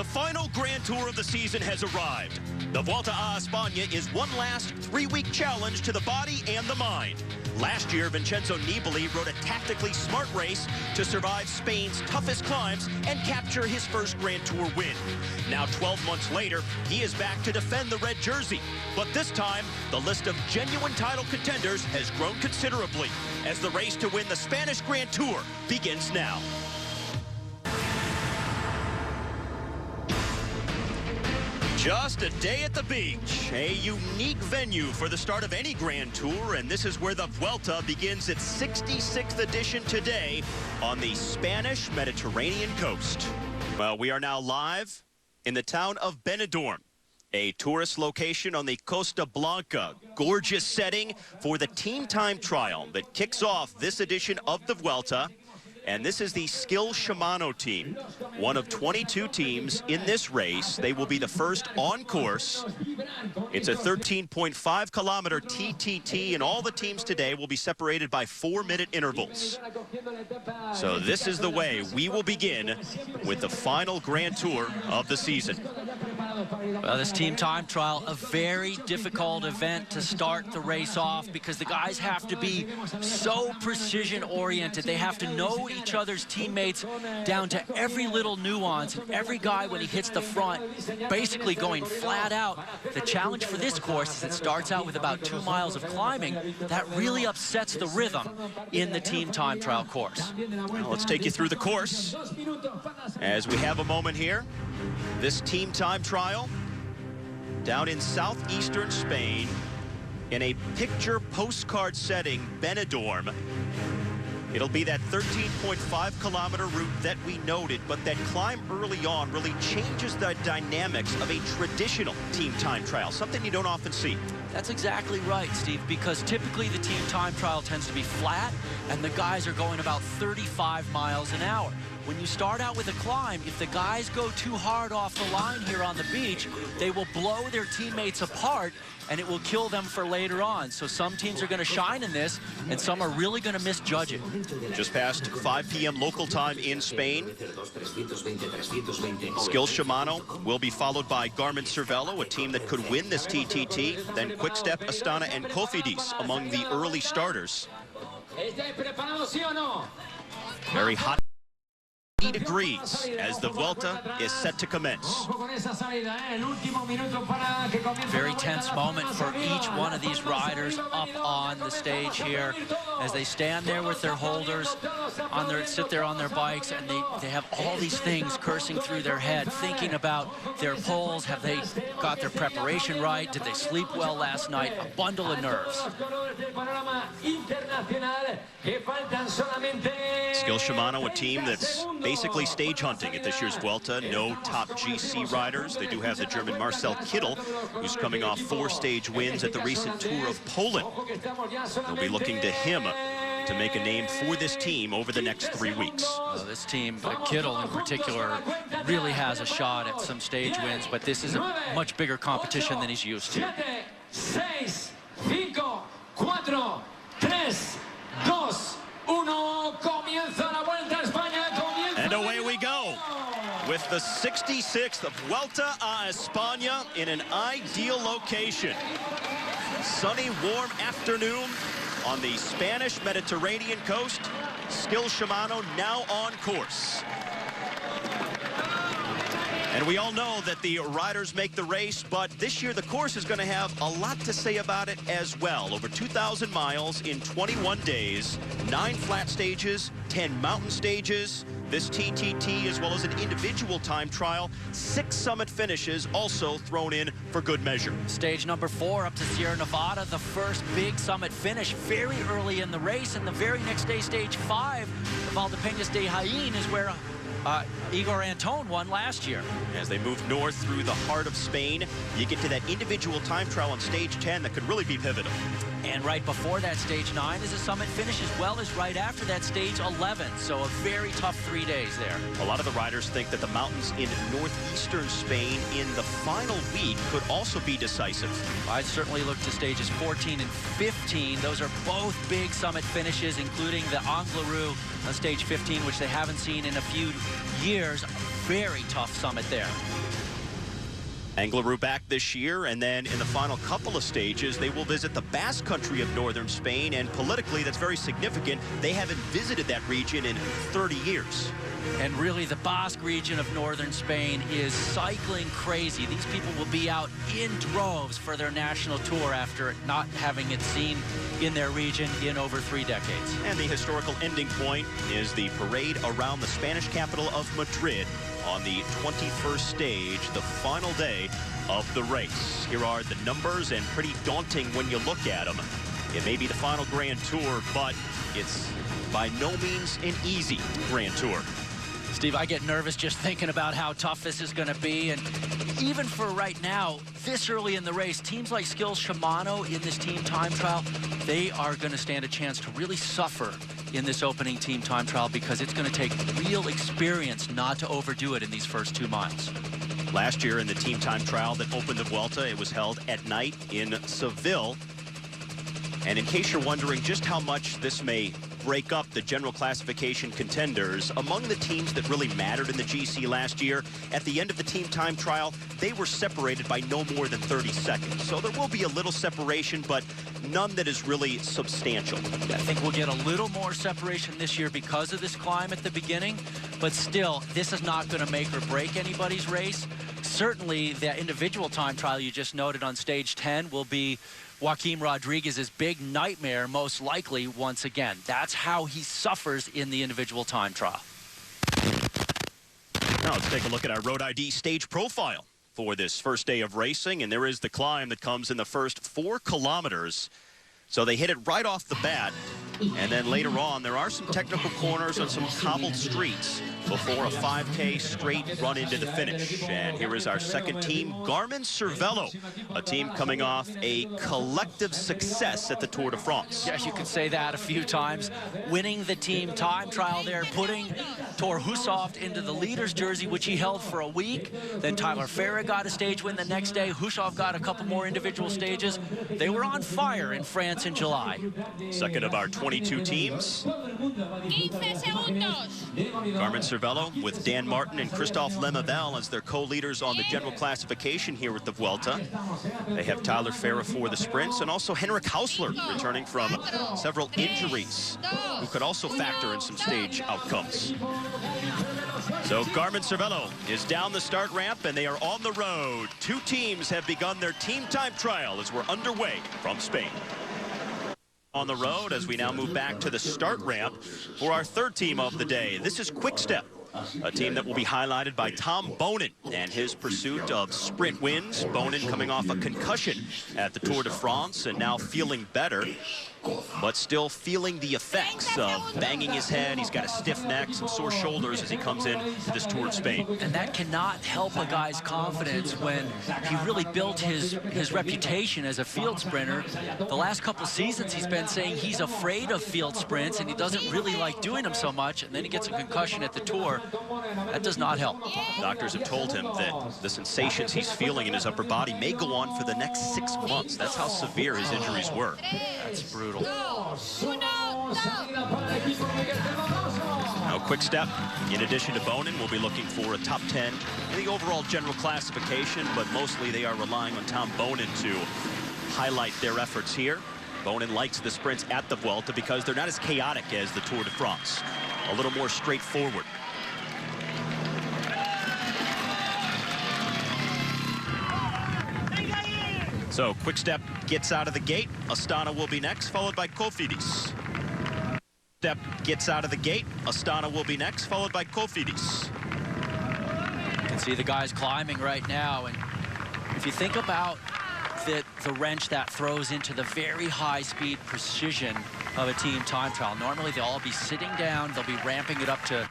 The final Grand Tour of the season has arrived. The Vuelta a Espana is one last 3-week challenge to the body and the mind. Last year, Vincenzo Nibali rode a tactically smart race to survive Spain's toughest climbs and capture his first Grand Tour win. Now, 12 months later, he is back to defend the red jersey. But this time, the list of genuine title contenders has grown considerably as the race to win the Spanish Grand Tour begins now. Just a day at the beach, a unique venue for the start of any Grand Tour, and this is where the Vuelta begins its 66th edition today on the Spanish Mediterranean coast. Well, we are now live in the town of Benidorm, a tourist location on the Costa Blanca. Gorgeous setting for the team time trial that kicks off this edition of the Vuelta. And this is the Skill Shimano team, one of 22 teams in this race. They will be the first on course. It's a 13.5-kilometer TTT, and all the teams today will be separated by 4-minute intervals. So this is the way we will begin with the final Grand Tour of the season. Well, this team time trial, a very difficult event to start the race off because the guys have to be so precision-oriented. They have to know each other's teammates down to every little nuance. And every guy, when he hits the front, basically going flat out. The challenge for this course is it starts out with about 2 miles of climbing. That really upsets the rhythm in the team time trial course. Well, let's take you through the course as we have a moment here. This team time trial down in southeastern Spain in a picture postcard setting, Benidorm. It'll be that 13.5-kilometer route that we noted, but that climb early on really changes the dynamics of a traditional team time trial, something you don't often see. That's exactly right, Steve, because typically the team time trial tends to be flat, and the guys are going about 35 miles an hour. When you start out with a climb, if the guys go too hard off the line here on the beach, they will blow their teammates apart, and it will kill them for later on. So some teams are going to shine in this, and some are really going to misjudge it. Just past 5 p.m. local time in Spain. Skill Shimano will be followed by Garmin Cervelo, a team that could win this TTT. Then Kwikstep, Astana, and Cofidis among the early starters. Very hot. 80 degrees as the Vuelta is set to commence. Very tense moment for each one of these riders up on the stage here as they stand there with their holders on their, sit there on their bikes, and they have all these things coursing through their head, thinking about their polls. Have they got their preparation right? Did they sleep well last night? A bundle of nerves. Skill Shimano, a team that's basically stage hunting at this year's Vuelta. No top GC riders. They do have the German Marcel Kittel, who's coming off 4 stage wins at the recent Tour of Poland. They'll be looking to him to make a name for this team over the next 3 weeks. Well, this team, Kittel in particular, really has a shot at some stage wins, but this is a much bigger competition than he's used to. 6, 5, 4, 3, 2, 1, comienza la Vuelta a España. And away we go with the 66th Vuelta a España in an ideal location. Sunny, warm afternoon on the Spanish Mediterranean coast. Skill Shimano now on course. And we all know that the riders make the race, but this year the course is going to have a lot to say about it as well. Over 2,000 miles in 21 days, 9 flat stages, 10 mountain stages. This TTT, as well as an individual time trial, 6 summit finishes also thrown in for good measure. Stage number 4 up to Sierra Nevada, the first big summit finish very early in the race. And the very next day, stage 5, Valdepeñas de Jaén, is where Igor Anton won last year. As they move north through the heart of Spain, you get to that individual time trial on stage 10 that could really be pivotal. And right before that, stage 9 is a summit finish, as well as right after that, stage 11. So a very tough 3 days there. A lot of the riders think that the mountains in northeastern Spain in the final week could also be decisive. I'd certainly look to stages 14 and 15. Those are both big summit finishes, including the Angleroo on stage 15, which they haven't seen in a few years. Very tough summit there. Angleroo back this year, and then in the final couple of stages, they will visit the Basque Country of northern Spain, and politically, that's very significant. They haven't visited that region in 30 years. And really, the Basque region of northern Spain is cycling crazy. These people will be out in droves for their national tour after not having it seen in their region in over 3 decades. And the historical ending point is the parade around the Spanish capital of Madrid on the 21st stage, the final day of the race. Here are the numbers, and pretty daunting when you look at them. It may be the final Grand Tour, but it's by no means an easy Grand Tour. Steve, I get nervous just thinking about how tough this is going to be. And even for right now, this early in the race, teams like Skills Shimano in this team time trial, they are going to stand a chance to really suffer in this opening team time trial, because it's going to take real experience not to overdo it in these first 2 miles. Last year in the team time trial that opened the Vuelta, it was held at night in Seville. And in case you're wondering just how much this may break up the general classification contenders, among the teams that really mattered in the GC last year, at the end of the team time trial, they were separated by no more than 30 seconds. So there will be a little separation, but none that is really substantial. I think we'll get a little more separation this year because of this climb at the beginning, but still, this is not going to make or break anybody's race. Certainly, the individual time trial you just noted on stage 10 will be Joaquim Rodriguez's big nightmare, most likely, once again. That's how he suffers in the individual time trial. Now let's take a look at our Road ID stage profile for this first day of racing, and there is the climb that comes in the first 4 kilometers. So they hit it right off the bat, and then later on there are some technical corners on some cobbled streets before a 5K straight run into the finish. And here is our second team, Garmin Cervelo, a team coming off a collective success at the Tour de France. Yes, you could say that a few times. Winning the team time trial there, putting Thor Hushovd into the leader's jersey, which he held for a week. Then Tyler Farah got a stage win the next day. Hushovd got a couple more individual stages. They were on fire in France in July. Second of our 22 teams, Garmin Cervelo with Dan Martin and Christophe Lemavelle as their co-leaders on the general classification here at the Vuelta. They have Tyler Farah for the sprints, and also Henrik Hausler returning from several injuries, who could also factor in some stage outcomes. So Garmin Cervelo is down the start ramp, and they are on the road. 2 teams have begun their team time trial as we're underway from Spain. On the road as we now move back to the start ramp for our third team of the day. This is Kwikstep, a team that will be highlighted by Tom Bonin and his pursuit of sprint wins. Bonin coming off a concussion at the Tour de France and now feeling better, but still feeling the effects of banging his head. He's got a stiff neck, some sore shoulders as he comes in to this Tour of Spain. And that cannot help a guy's confidence when he really built his reputation as a field sprinter. The last couple seasons he's been saying he's afraid of field sprints and he doesn't really like doing them so much, and then he gets a concussion at the Tour. That does not help. Doctors have told him that the sensations he's feeling in his upper body may go on for the next 6 months. That's how severe his injuries were. That's brutal. Now Kwikstep, in addition to Bonin, will be looking for a top 10 in the overall general classification, but mostly they are relying on Tom Bonin to highlight their efforts here. Bonin likes the sprints at the Vuelta because they're not as chaotic as the Tour de France. A little more straightforward. So Kwikstep gets out of the gate. Astana will be next, followed by Cofidis. Kwikstep gets out of the gate. Astana will be next, followed by Cofidis. You can see the guys climbing right now, and if you think about the wrench that throws into the very high-speed precision of a team time trial, normally they'll all be sitting down, they'll be ramping it up to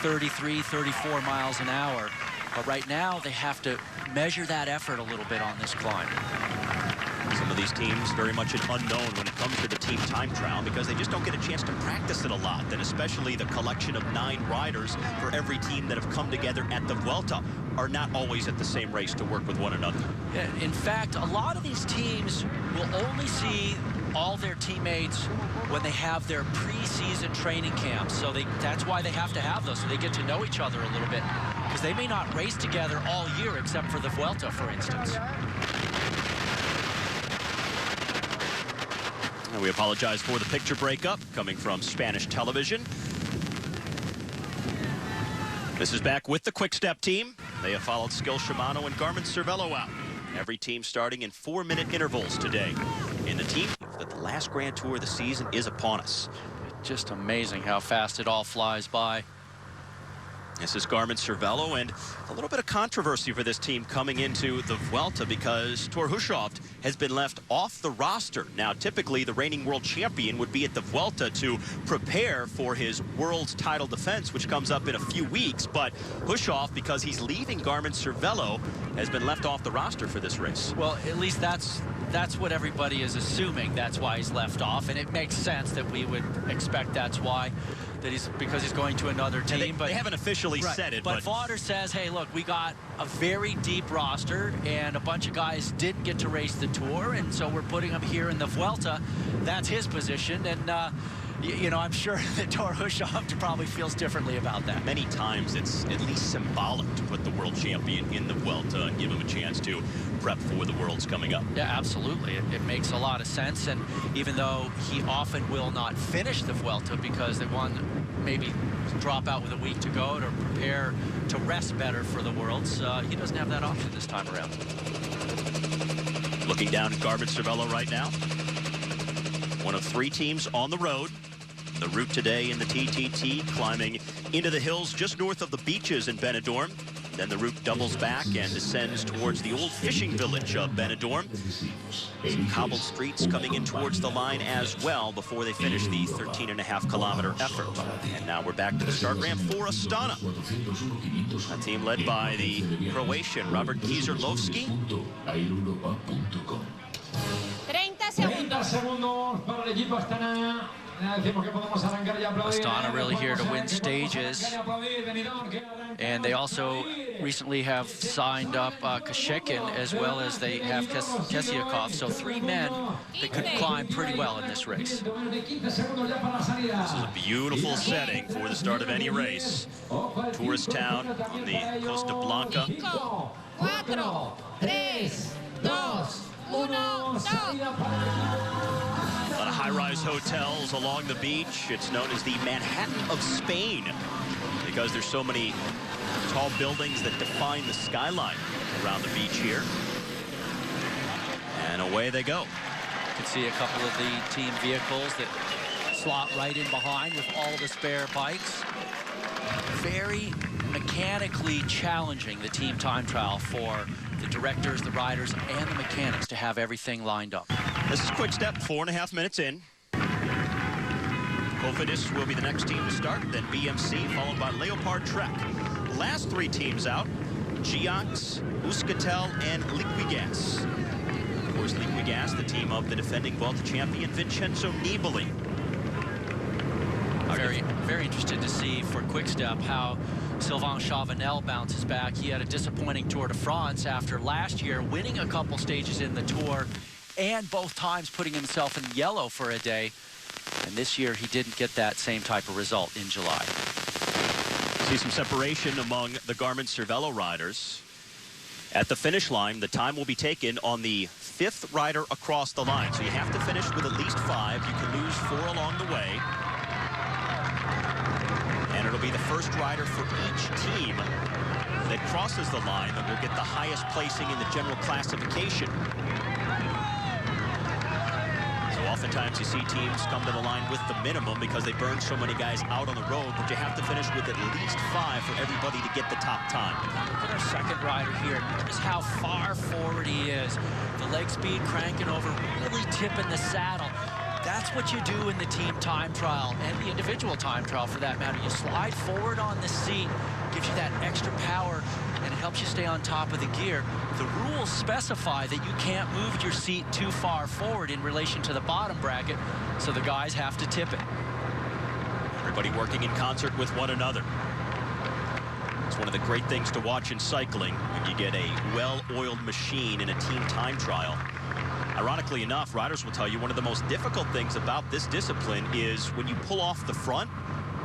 33, 34 miles an hour. But right now, they have to measure that effort a little bit on this climb. Some of these teams very much an unknown when it comes to the team time trial because they just don't get a chance to practice it a lot. And especially the collection of 9 riders for every team that have come together at the Vuelta are not always at the same race to work with one another. Yeah, in fact, a lot of these teams will only see all their teammates when they have their preseason training camps. So that's why they have to have those, so they get to know each other a little bit, because they may not race together all year except for the Vuelta, for instance. And we apologize for the picture breakup coming from Spanish television. This is back with the Kwikstep team. They have followed Skill Shimano and Garmin Cervelo out. Every team starting in 4-minute intervals today. In the team, that the last Grand Tour of the season is upon us. Just amazing how fast it all flies by. This is Garmin Cervelo, and a little bit of controversy for this team coming into the Vuelta because Thor Hushovd has been left off the roster. Now, typically, the reigning world champion would be at the Vuelta to prepare for his world's title defense, which comes up in a few weeks. But Hushovd, because he's leaving Garmin Cervelo, has been left off the roster for this race. Well, at least that's what everybody is assuming. That's why he's left off, and it makes sense that we would expect that's why. Because he's going to another team. They haven't officially said it. But Vaughter says, hey, look, we got a very deep roster, and a bunch of guys didn't get to race the Tour, and so we're putting them here in the Vuelta. That's his position, and you know, I'm sure that Thor Hushovd probably feels differently about that. Many times it's at least symbolic to put the world champion in the Vuelta and give him a chance to prep for the Worlds coming up. Yeah, absolutely. It makes a lot of sense, and even though he often will not finish the Vuelta because they want to maybe drop out with a week to go to prepare to rest better for the Worlds, he doesn't have that option this time around. Looking down at Garmin Cervelo right now. One of 3 teams on the road. The route today in the TTT, climbing into the hills just north of the beaches in Benidorm. Then the route doubles back and descends towards the old fishing village of Benidorm. Some cobbled streets coming in towards the line as well before they finish the 13.5-kilometer effort. And now we're back to the start ramp for Astana. A team led by the Croatian Robert Kieserlowski. 30 segundos para el equipo Astana. Astana really here to win stages, and they also recently have signed up Kashekin, as well as they have Kesiakov, so 3 men that could climb pretty well in this race. This is a beautiful setting for the start of any race. Tourist town on the Costa Blanca. 4, 3, 2, 1, A lot of high-rise hotels along the beach. It's known as the Manhattan of Spain because there's so many tall buildings that define the skyline around the beach here. And away they go. You can see a couple of the team vehicles that slot right in behind with all the spare bikes. Very mechanically challenging, the team time trial, for the directors, the riders, and the mechanics to have everything lined up. This is Kwikstep, 4.5 minutes in. Cofidis will be the next team to start, then BMC, followed by Leopard Trek. Last 3 teams out, Geox, Euskaltel, and Liquigas. Of course, Liquigas, the team of the defending Vuelta champion Vincenzo Nibali. Very interested to see for Kwikstep how Sylvan Chavanelle bounces back. He had a disappointing Tour de France after last year winning a couple stages in the Tour and both times putting himself in yellow for a day. And this year he didn't get that same type of result in July. See some separation among the Garmin Cervelo riders. At the finish line, the time will be taken on the 5th rider across the line. So you have to finish with at least 5. You can lose 4 along the way. And it'll be the first rider for each team that crosses the line that will get the highest placing in the general classification. So oftentimes you see teams come to the line with the minimum because they burn so many guys out on the road, but you have to finish with at least 5 for everybody to get the top time. Look at our second rider here. Notice how far forward he is. The leg speed cranking over, really tipping the saddle. That's what you do in the team time trial, and the individual time trial for that matter. You slide forward on the seat, gives you that extra power, and it helps you stay on top of the gear. The rules specify that you can't move your seat too far forward in relation to the bottom bracket, so the guys have to tip it. Everybody working in concert with one another. It's one of the great things to watch in cycling when you get a well-oiled machine in a team time trial. Ironically enough, riders will tell you one of the most difficult things about this discipline is when you pull off the front,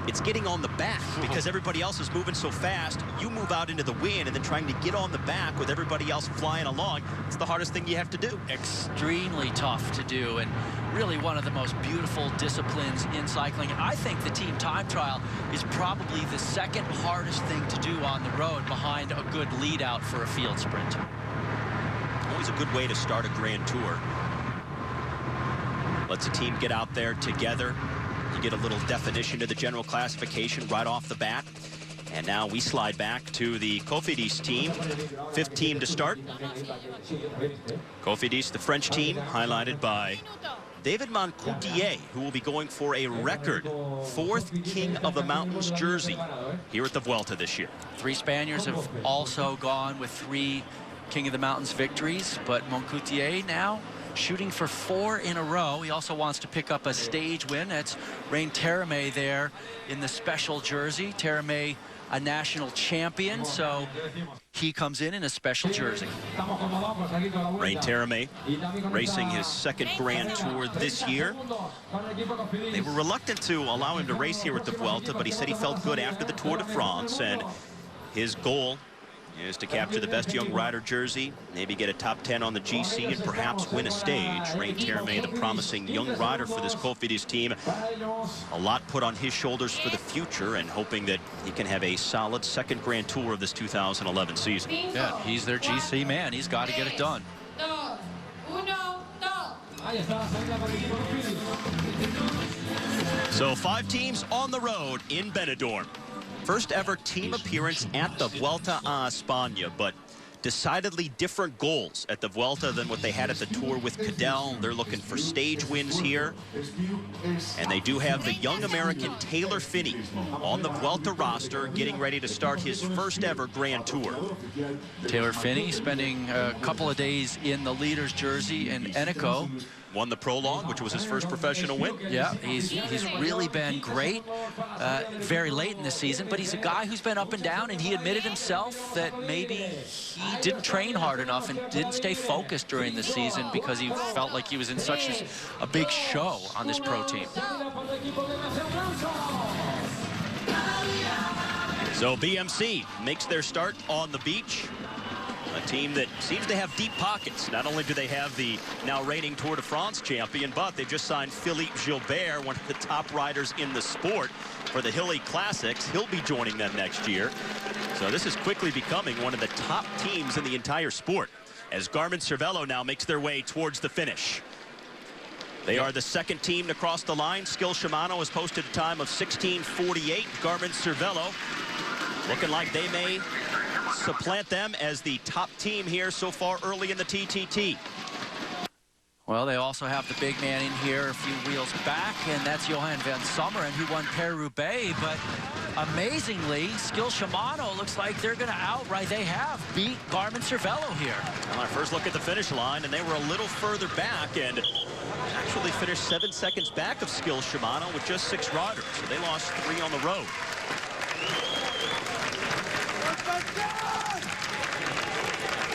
it's getting on the back because everybody else is moving so fast. You move out into the wind and then trying to get on the back with everybody else flying along. It's the hardest thing you have to do. Extremely tough to do, and really one of the most beautiful disciplines in cycling. I think the team time trial is probably the second hardest thing to do on the road behind a good lead out for a field sprint. Always a good way to start a Grand Tour. Lets a team get out there together. You get a little definition to the general classification right off the bat. And now we slide back to the Cofidis team. 5th team to start. Cofidis, the French team, highlighted by David Moncoutier, who will be going for a record 4th King of the Mountains jersey here at the Vuelta this year. 3 Spaniards have also gone with 3 King of the Mountains victories, but Moncoutier now shooting for 4 in a row. He also wants to pick up a stage win. That's Rain Terame there in the special jersey. Terame, a national champion, so he comes in a special jersey. Rain Terame racing his 2nd Grand Tour this year. They were reluctant to allow him to race here at the Vuelta, but he said he felt good after the Tour de France, and his goal is to capture the best young rider jersey, maybe get a top 10 on the GC, and perhaps win a stage. Rain Terame, the promising young rider for this Cofidis team. A lot put on his shoulders for the future, and hoping that he can have a solid 2nd Grand Tour of this 2011 season. Yeah, he's their GC man. He's got to get it done. So 5 teams on the road in Benidorm. First ever team appearance at the Vuelta a Espana, but decidedly different goals at the Vuelta than what they had at the Tour with Cadel. They're looking for stage wins here. And they do have the young American Taylor Finney on the Vuelta roster, getting ready to start his first ever Grand Tour. Taylor Finney spending a couple of days in the leader's jersey in Eneco. Won the prologue, which was his first professional win. Yeah, he's really been great very late in the season, but he's a guy who's been up and down, and he admitted himself that maybe he didn't train hard enough and didn't stay focused during the season because he felt like he was in such a big show on this pro team. So BMC makes their start on the beach. A team that seems to have deep pockets. Not only do they have the now reigning Tour de France champion, but they've just signed Philippe Gilbert, one of the top riders in the sport, for the Hilly Classics. He'll be joining them next year. So this is quickly becoming one of the top teams in the entire sport, as Garmin Cervelo now makes their way towards the finish. They are the 2nd team to cross the line. Skill Shimano has posted a time of 16:48. Garmin Cervelo looking like they may supplant them as the top team here so far early in the TTT. Well, they also have the big man in here a few wheels back, and that's Johan van Sommeren, who won Paris-Roubaix. But amazingly, Skill Shimano looks like they're going to outright. They have beat Garmin Cervelo here. Well, our first look at the finish line, and they were a little further back, and actually finished 7 seconds back of Skill Shimano with just 6 riders. So they lost 3 on the road.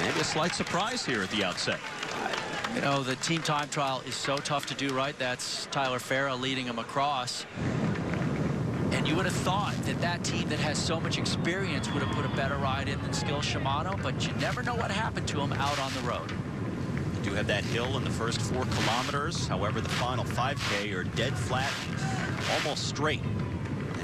Maybe a slight surprise here at the outset. You know, the team time trial is so tough to do right. That's Tyler Farah leading them across. And you would have thought that that team that has so much experience would have put a better ride in than Skill Shimano, but you never know what happened to them out on the road. They do have that hill in the first 4 kilometers. However, the final 5K are dead flat, almost straight,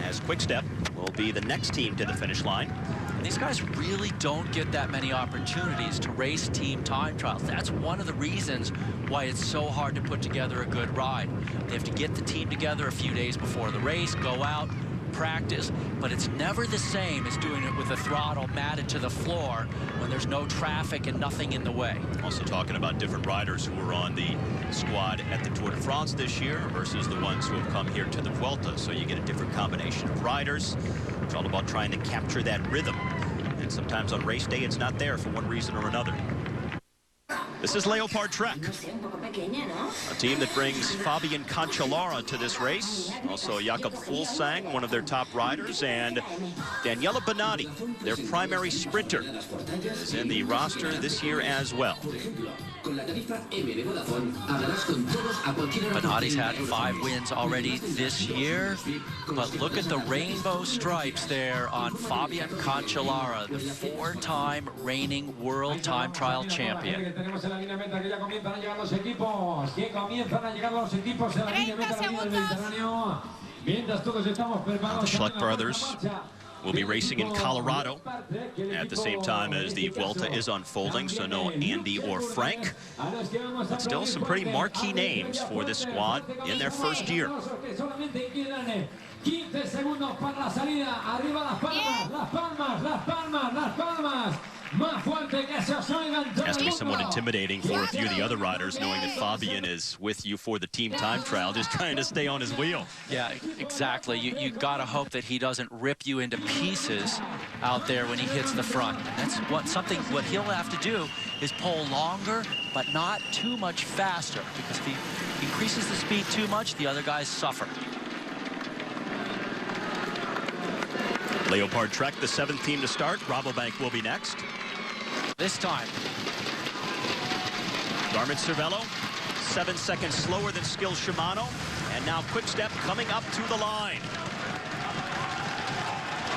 as Kwikstep will be the next team to the finish line. And these guys really don't get that many opportunities to race team time trials. That's one of the reasons why it's so hard to put together a good ride. They have to get the team together a few days before the race, go out, practice, but it's never the same as doing it with the throttle matted to the floor when there's no traffic and nothing in the way. Also talking about different riders who were on the squad at the Tour de France this year versus the ones who have come here to the Vuelta. So you get a different combination of riders. It's all about trying to capture that rhythm and sometimes on race day it's not there for one reason or another. This is Leopard Trek, a team that brings Fabian Cancellara to this race. Also Jakob Fuglsang, one of their top riders, and Daniella Benati, their primary sprinter, is in the roster this year as well. Benati's had 5 wins already this year, but look at the rainbow stripes there on Fabian Cancellara, the 4-time reigning world time trial champion. The Schleck brothers will be racing in Colorado at the same time as the Vuelta is unfolding, so no Andy or Frank. But still some pretty marquee names for this squad in their first year. Has to be somewhat intimidating for a few of the other riders, knowing that Fabian is with you for the team time trial, just trying to stay on his wheel. Yeah, exactly. You got to hope that he doesn't rip you into pieces out there when he hits the front. That's what he'll have to do is pull longer, but not too much faster, because if he increases the speed too much, the other guys suffer. Leopard Trek, the 7th team to start. Rabobank will be next. This time, Garmin Cervelo, 7 seconds slower than Skill Shimano. And now Kwikstep coming up to the line.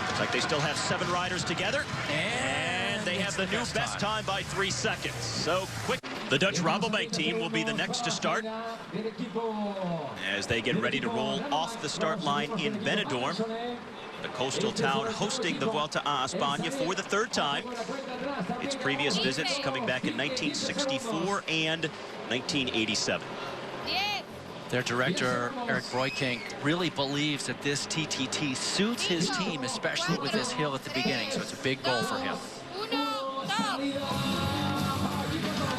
Looks like they still have 7 riders together. And they have the new best time by 3 seconds. So quick. The Dutch Rabobank team will be the next to start as they get ready to roll off the start line in Benidorm, the coastal town hosting the Vuelta a Espana for the 3rd time. Its previous visits coming back in 1964 and 1987. Their director, Eric Broyking, really believes that this TTT suits his team, especially with this hill at the beginning, so it's a big goal for him.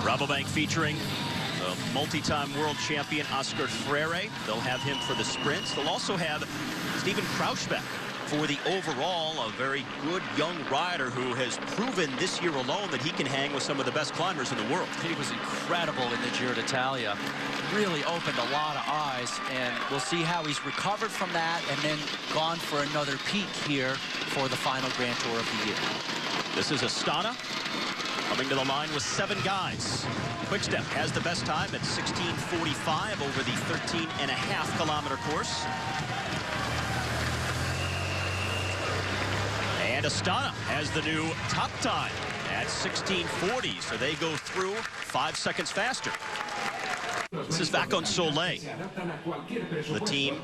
Rabobank featuring the multi-time world champion Oscar Freire. They'll have him for the sprints. They'll also have Steven Krausbeck for the overall, a very good young rider who has proven this year alone that he can hang with some of the best climbers in the world. He was incredible in the Giro d'Italia. Really opened a lot of eyes, and we'll see how he's recovered from that and then gone for another peak here for the final Grand Tour of the year. This is Astana coming to the line with 7 guys. Kwikstep has the best time at 16:45 over the 13.5-kilometer course. And Astana has the new top time at 16:40, so they go through 5 seconds faster. This is Vakon Soleil. The team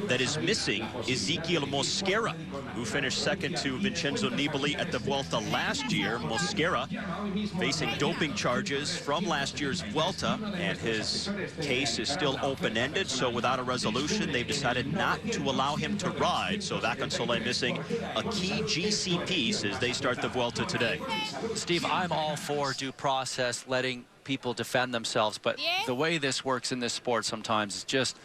that is missing Ezekiel Mosquera, who finished 2nd to Vincenzo Nibali at the Vuelta last year. Mosquera facing doping charges from last year's Vuelta, and his case is still open-ended, so without a resolution, they've decided not to allow him to ride. So Vakon Soleil missing a key GC piece as they start the Vuelta today. Steve, I'm all for due process, letting people defend themselves, but the way this works in this sport sometimes is just,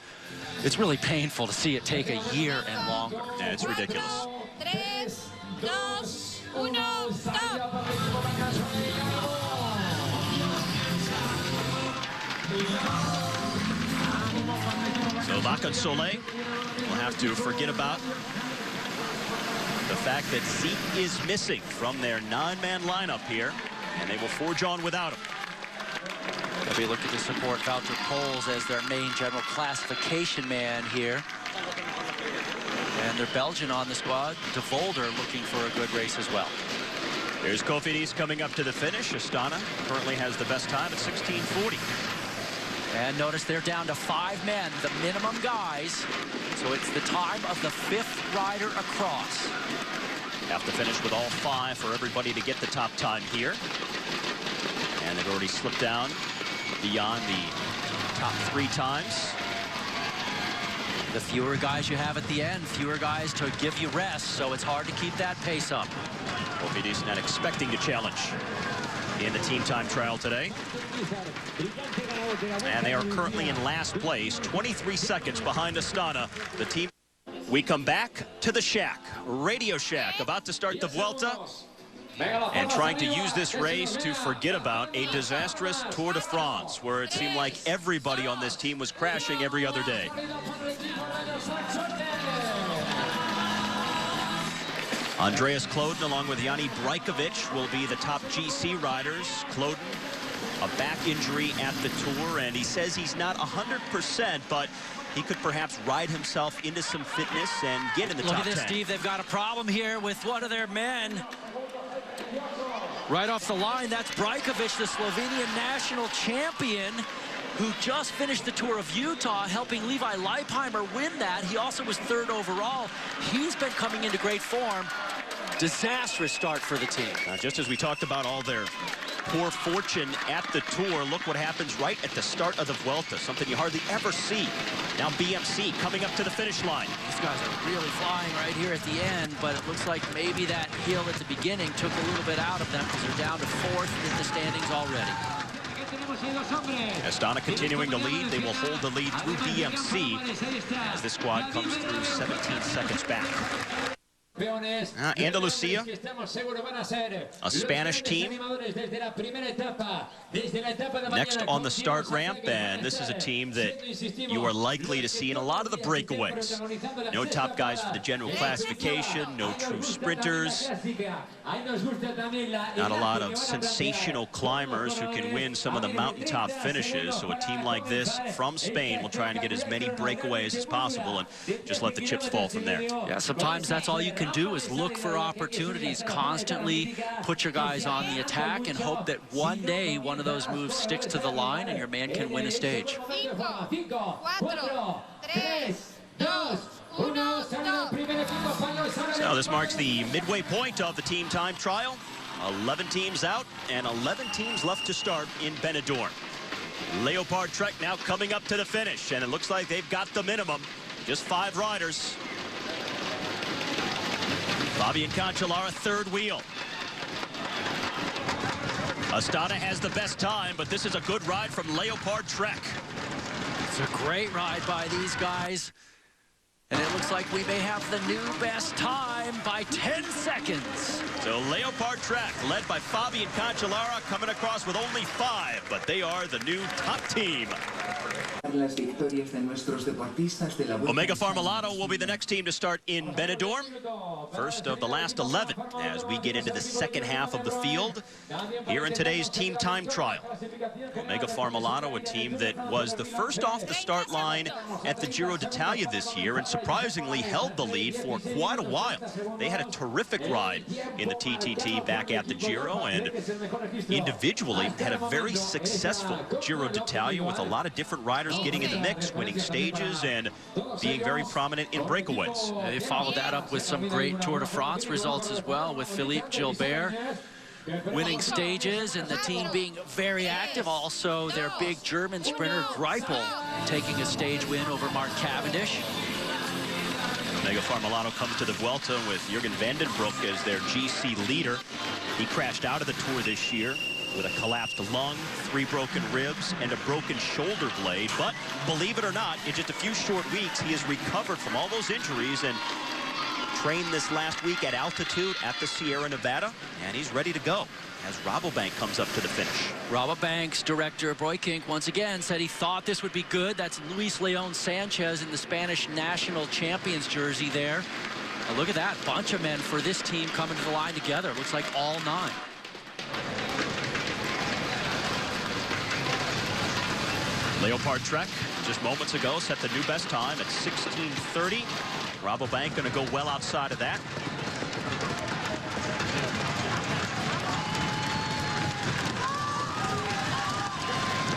it's really painful to see it take a year and longer. Yeah, it's ridiculous. 3, 2, 1, stop! So Vakon Soleil will have to forget about the fact that Zeke is missing from their 9-man lineup here, and they will forge on without him. They'll be looking to support Wouter Poels as their main general classification man here. And their Belgian on the squad, De Volder, looking for a good race as well. Here's Cofidis coming up to the finish. Astana currently has the best time at 16:40. And notice they're down to 5 men, the minimum guys. So it's the time of the 5th rider across. Have to finish with all 5 for everybody to get the top time here. And they've already slipped down beyond the top 3 times. The fewer guys you have at the end, fewer guys to give you rest, so it's hard to keep that pace up. Cofidis not expecting to challenge in the team time trial today. And they are currently in last place, 23 seconds behind Astana. The team. We come back to the Shack, Radio Shack, about to start the Vuelta. and trying to use this race to forget about a disastrous Tour de France, where it seemed like everybody on this team was crashing every other day. Andreas Klöden along with Yanni Brajkovic will be the top GC riders. Klöden, a back injury at the Tour, and he says he's not 100%, but he could perhaps ride himself into some fitness and get in the top 10. Look at this, Steve. They've got a problem here with one of their men. Right off the line, that's Brajkovic, the Slovenian national champion, who just finished the Tour of Utah, helping Levi Leipheimer win that. He also was 3rd overall. He's been coming into great form. Disastrous start for the team. Just as we talked about all their poor fortune at the Tour, look what happens right at the start of the Vuelta, something you hardly ever see. Now BMC coming up to the finish line. These guys are really flying right here at the end, but it looks like maybe that hill at the beginning took a little bit out of them, because they're down to 4th in the standings already. Astana continuing to lead. They will hold the lead through BMC as this squad comes through 17 seconds back. Andalusia, a Spanish team, next on the start ramp, and this is a team that you are likely to see in a lot of the breakaways. No top guys for the general classification, no true sprinters, not a lot of sensational climbers who can win some of the mountaintop finishes. So a team like this from Spain will try and get as many breakaways as possible and just let the chips fall from there. Yeah, sometimes that's all you can do, is look for opportunities, constantly put your guys on the attack and hope that one day one of those moves sticks to the line and your man can win a stage. So this marks the midway point of the team time trial. 11 teams out and 11 teams left to start in Benidorm. Leopard Trek now coming up to the finish, and it looks like they've got the minimum. Just 5 riders. Fabian Cancellara, 3rd wheel. Astana has the best time, but this is a good ride from Leopard Trek. It's a great ride by these guys. And it looks like we may have the new best time by 10 seconds. So Leopard Trek, led by Fabian Cancellara, coming across with only 5, but they are the new top team. Omega Pharma will be the next team to start in Benidorm. First of the last 11 as we get into the second half of the field here in today's team time trial. Omega Pharma, a team that was the first off the start line at the Giro d'Italia this year and surprisingly held the lead for quite a while. They had a terrific ride in the TTT back at the Giro, and individually had a very successful Giro d'Italia with a lot of different riders getting in the mix, winning stages, and being very prominent in breakaways. They followed that up with some great Tour de France results as well, with Philippe Gilbert winning stages and the team being very active. Also, their big German sprinter Greipel taking a stage win over Mark Cavendish. Omega Pharma comes to the Vuelta with Jürgen van den Broek as their GC leader. He crashed out of the Tour this year with a collapsed lung, 3 broken ribs, and a broken shoulder blade. But believe it or not, in just a few short weeks, he has recovered from all those injuries and trained this last week at altitude at the Sierra Nevada, and he's ready to go as Rabobank comes up to the finish. Rabobank's director, Breukink, once again said he thought this would be good. That's Luis Leon Sanchez in the Spanish national champions jersey there. Now look at that bunch of men for this team coming to the line together. It looks like all 9. Leopard Trek, just moments ago, set the new best time at 16:30. Rabobank going to go well outside of that.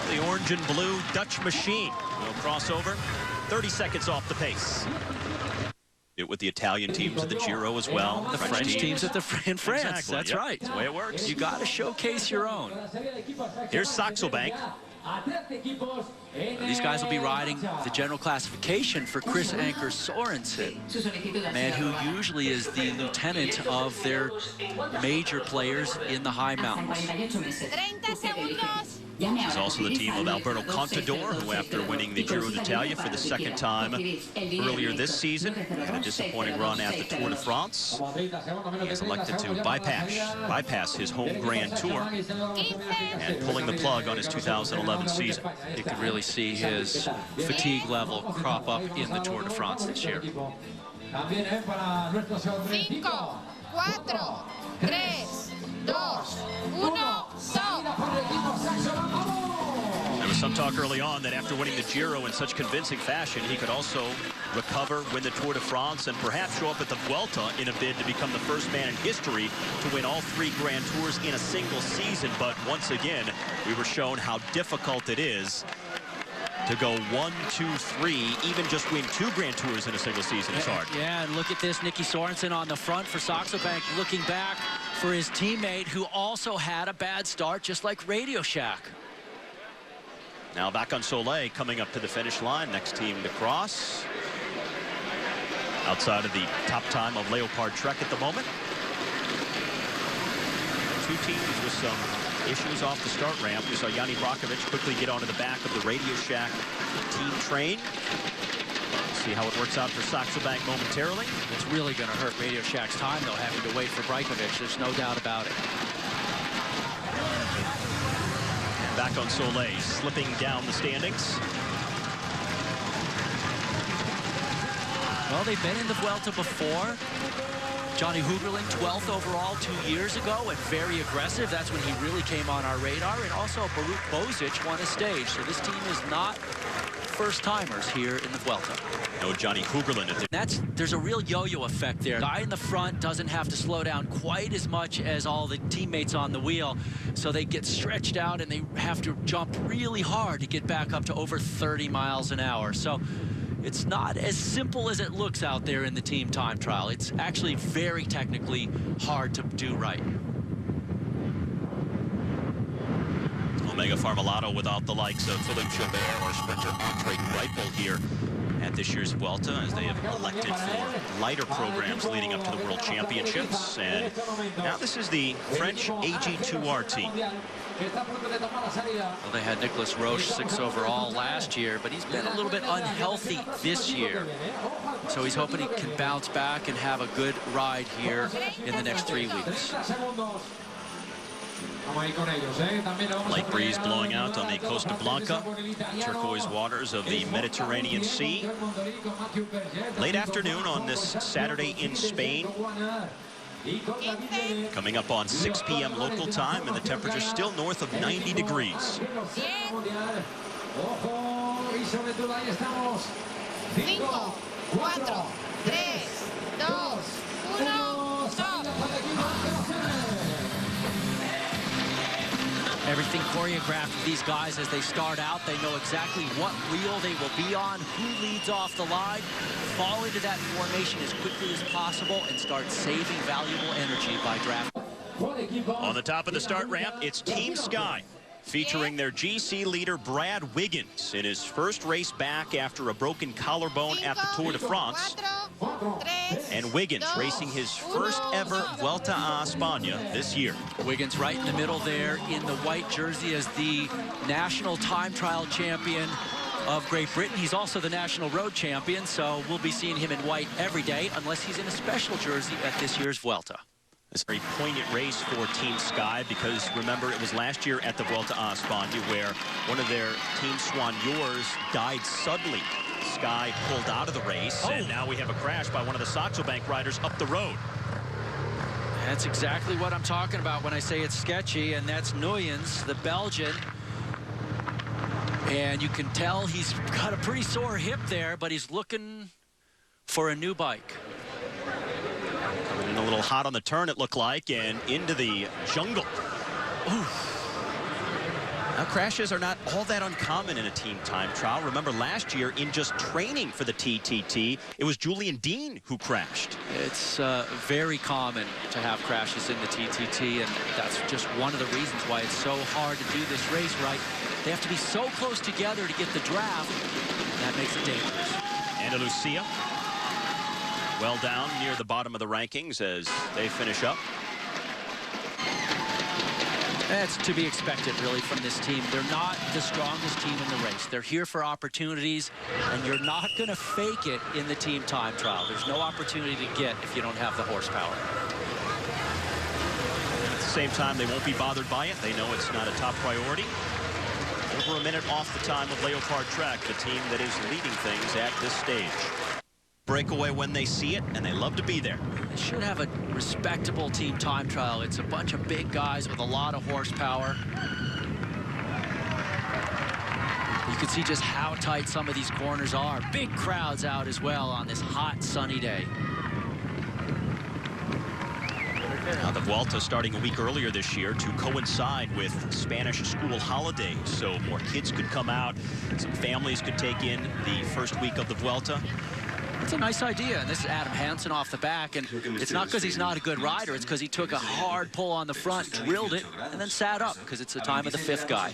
The orange and blue Dutch machine. No crossover. 30 seconds off the pace. It with the Italian teams at the Giro as well. The French teams at the in France. Exactly. That's Yep. right. That's the way it works. You got to showcase your own. Here's Saxo Bank. These guys will be riding the general classification for Chris Anker Sorensen, a man who usually is the lieutenant of their major players in the high mountains. It's also the team of Alberto Contador, who after winning the Giro d'Italia for the second time earlier this season, and a disappointing run at the Tour de France, he has elected to bypass his home Grand Tour and pulling the plug on his 2011 season. You can really see his fatigue level crop up in the Tour de France this year. 5, 4, 3, 2, 1, There was some talk early on that after winning the Giro in such convincing fashion, he could also recover, win the Tour de France, and perhaps show up at the Vuelta in a bid to become the first man in history to win all 3 Grand Tours in a single season. But once again, we were shown how difficult it is to go 1, 2, 3, even just win 2 Grand Tours in a single season is hard. Yeah, and look at this, Nicky Sorensen on the front for Saxo Bank, looking back for his teammate who also had a bad start, just like Radio Shack. Now back on Soleil, coming up to the finish line, next team to cross. Outside of the top time of Leopard Trek at the moment. 2 teams with some issues off the start ramp. We saw Yanni Brockovich quickly get onto the back of the Radio Shack team train. See how it works out for Saxo Bank momentarily. It's really going to hurt Radio Shack's time, though, having to wait for Brockovich. There's no doubt about it. And back on Soleil, slipping down the standings. Well, they've been in the Vuelta before. Johnny Hugerling, 12th overall 2 years ago, and very aggressive. That's when he really came on our radar. And also, Baruch Bozic won a stage. So this team is not first-timers here in the Vuelta. No Johnny Hugerling. There's a real yo-yo effect there. The guy in the front doesn't have to slow down quite as much as all the teammates on the wheel. So they get stretched out, and they have to jump really hard to get back up to over 30 miles an hour. So it's not as simple as it looks out there in the team time trial. It's actually very technically hard to do right. Omega Farmalato without the likes of Philippe Gilbert or sprinter Andre Greipel here at this year's Vuelta, as they have elected for lighter programs leading up to the World Championships. And now this is the French AG2R team. Well, they had Nicolas Roche 6 overall last year, but he's been a little bit unhealthy this year. So he's hoping he can bounce back and have a good ride here in the next 3 weeks. Light breeze blowing out on the Costa Blanca, turquoise waters of the Mediterranean Sea. Late afternoon on this Saturday in Spain. Coming up on 6 p.m. local time, and the temperature still north of 90 degrees. 5, 4, 3, 2, 1, stop. Everything choreographed with these guys as they start out. They know exactly what wheel they will be on, who leads off the line, fall into that formation as quickly as possible, and start saving valuable energy by draft. On the top of the start ramp, it's Team Sky, featuring their GC leader Brad Wiggins in his first race back after a broken collarbone at the Tour de France. And Wiggins racing his first ever Vuelta a Espana this year. Wiggins right in the middle there in the white jersey as the national time trial champion of Great Britain. He's also the national road champion, so we'll be seeing him in white every day unless he's in a special jersey at this year's Vuelta. It's a very poignant race for Team Sky because, remember, it was last year at the Vuelta a Espana where one of their team soigneurs died suddenly. Sky pulled out of the race, and now we have a crash by one of the Saxo Bank riders up the road. That's exactly what I'm talking about when I say it's sketchy, and that's Nuyens, the Belgian. And you can tell he's got a pretty sore hip there, but he's looking for a new bike. Coming in a little hot on the turn, it looked like, and into the jungle. Ooh. Now, crashes are not all that uncommon in a team time trial. Remember, last year, in just training for the TTT, it was Julian Dean who crashed. It's very common to have crashes in the TTT, and that's just one of the reasons why it's so hard to do this race right. They have to be so close together to get the draft, and that makes it dangerous. Andalusia, well down near the bottom of the rankings as they finish up. That's to be expected, really, from this team. They're not the strongest team in the race. They're here for opportunities, and you're not going to fake it in the team time trial. There's no opportunity to get if you don't have the horsepower. At the same time, they won't be bothered by it. They know it's not a top priority. Over a minute off the time of Leopard Track, the team that is leading things at this stage. Breakaway when they see it, and they love to be there. They should have a respectable team time trial. It's a bunch of big guys with a lot of horsepower. You can see just how tight some of these corners are. Big crowds out as well on this hot, sunny day. Now the Vuelta starting a week earlier this year to coincide with Spanish school holidays, so more kids could come out, some families could take in the first week of the Vuelta. It's a nice idea, and this is Adam Hansen off the back, and it's not because he's not a good rider, it's because he took a hard pull on the front, drilled it, and then sat up, because it's the time of the fifth guy.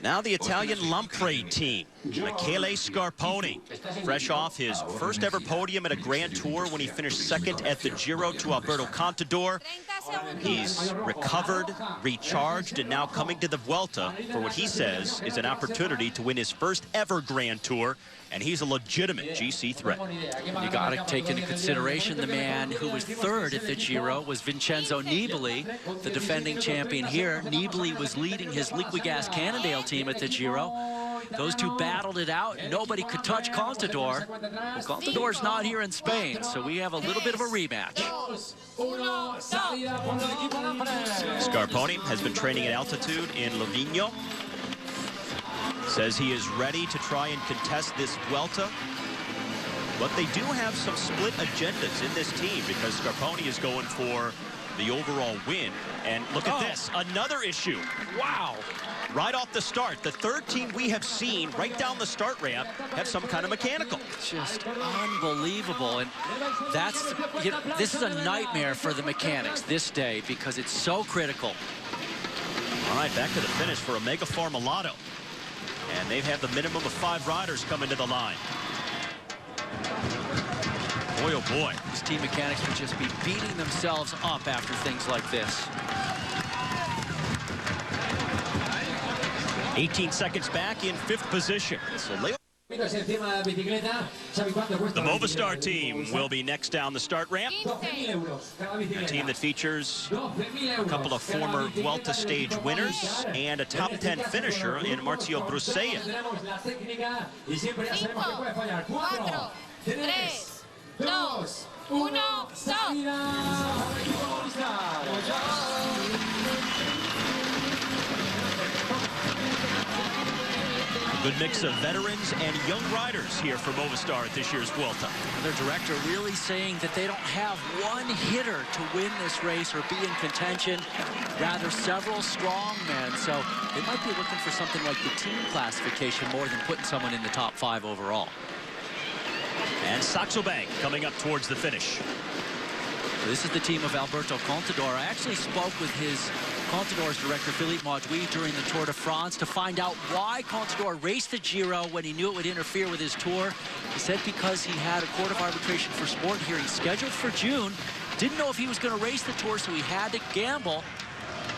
Now the Italian Lampre team, Michele Scarponi, fresh off his first ever podium at a Grand Tour when he finished second at the Giro to Alberto Contador. He's recovered, recharged, and now coming to the Vuelta for what he says is an opportunity to win his first ever Grand Tour, and he's a legitimate GC threat. You got to take into consideration the man who was third at the Giro was Vincenzo Nibali, the defending champion here. Nibali was leading his Liquigas Cannondale team at the Giro. Those two battled it out. Nobody could touch Contador. Well, Contador's not here in Spain, so we have a little bit of a rematch. Scarponi has been training at altitude in Livigno. Says he is ready to try and contest this Vuelta. But they do have some split agendas in this team because Scarponi is going for the overall win. And look at this, another issue. Wow. Right off the start, the third team we have seen right down the start ramp have some kind of mechanical. Just unbelievable. And that's, you know, this is a nightmare for the mechanics this day because it's so critical. All right, back to the finish for Omega Formulato. And they've had the minimum of 5 riders come into the line. Boy, oh boy. These team mechanics would just be beating themselves up after things like this. 18 seconds back in 5th position. So the Movistar team will be next down the start ramp. A team that features a couple of former Vuelta stage winners and a top 10 finisher in Marcio Brusella. 5, 4, 3, 2, 1, stop. Good mix of veterans and young riders here for Movistar at this year's Vuelta. Their director really saying that they don't have one hitter to win this race or be in contention, rather several strong men. So they might be looking for something like the team classification more than putting someone in the top 5 overall. And Saxo Bank coming up towards the finish. This is the team of Alberto Contador. I actually spoke with Contador's director, Philippe Maudouy, during the Tour de France to find out why Contador raced the Giro when he knew it would interfere with his tour. He said because he had a court of arbitration for sport hearing scheduled for June. Didn't know if he was going to race the Tour, so he had to gamble,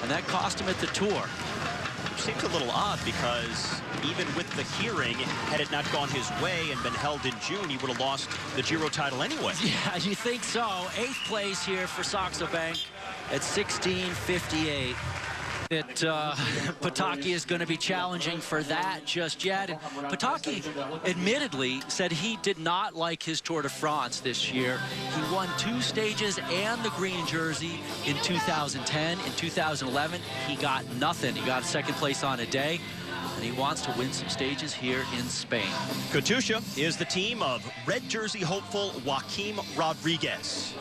and that cost him at the Tour. Which seems a little odd because even with the hearing, had it not gone his way and been held in June, he would have lost the Giro title anyway. Yeah, you think so. 8th place here for Saxo Bank at 16:58. That Pataki is going to be challenging for that just yet. And Pataki admittedly said he did not like his Tour de France this year. He won 2 stages and the green jersey in 2010. In 2011, he got nothing. He got 2nd place on a day. And he wants to win some stages here in Spain. Katusha is the team of red jersey hopeful Joaquim Rodriguez.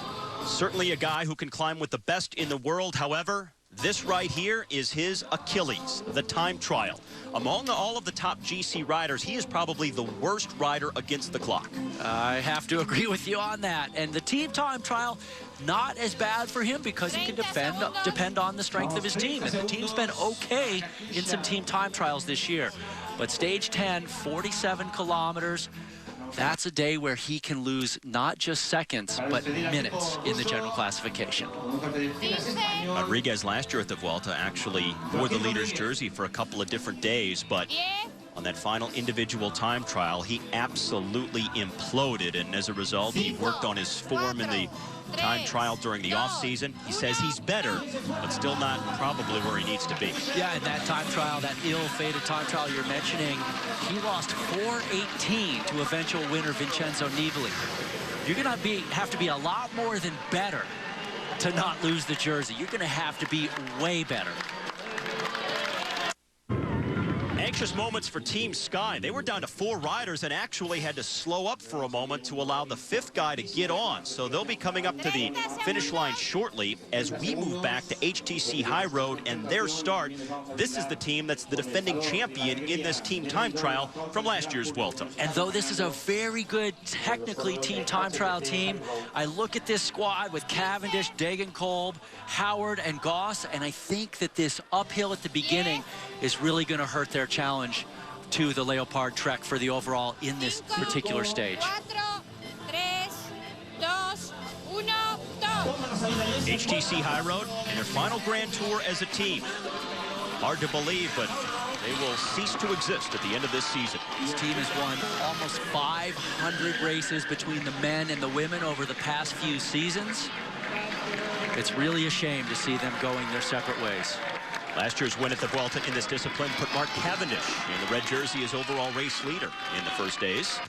Certainly a guy who can climb with the best in the world. However, this right here is his Achilles, the time trial. Among all of the top GC riders, he is probably the worst rider against the clock. I have to agree with you on that. And the team time trial, not as bad for him because he can depend on the strength of his team. And the team's been okay in some team time trials this year. But stage 10, 47 kilometers. that's a day where he can lose not just seconds, but minutes in the general classification. Rodriguez last year at the Vuelta actually wore the leader's jersey for a couple of different days, but on that final individual time trial, he absolutely imploded, and as a result, he worked on his form in the time trial during the off-season. He says he's better, but still not probably where he needs to be. Yeah, in that time trial, that ill-fated time trial you're mentioning, he lost 4:18 to eventual winner Vincenzo Nibali. You're going to have to be a lot more than better to not lose the jersey. You're going to have to be way better. Anxious moments for Team Sky. They were down to 4 riders and actually had to slow up for a moment to allow the 5th guy to get on. So they'll be coming up to the finish line shortly as we move back to HTC High Road and their start. This is the team that's the defending champion in this team time trial from last year's Vuelta. And though this is a very good technically team time trial team, I look at this squad with Cavendish, Degenkolb, Howard, and Goss, and I think that this uphill at the beginning is really going to hurt their challenge to the Leopard Trek for the overall in this particular stage. HTC High Road in their final Grand Tour as a team. Hard to believe, but they will cease to exist at the end of this season. This team has won almost 500 races between the men and the women over the past few seasons. It's really a shame to see them going their separate ways. Last year's win at the Vuelta in this discipline put Mark Cavendish in the red jersey as overall race leader in the first days.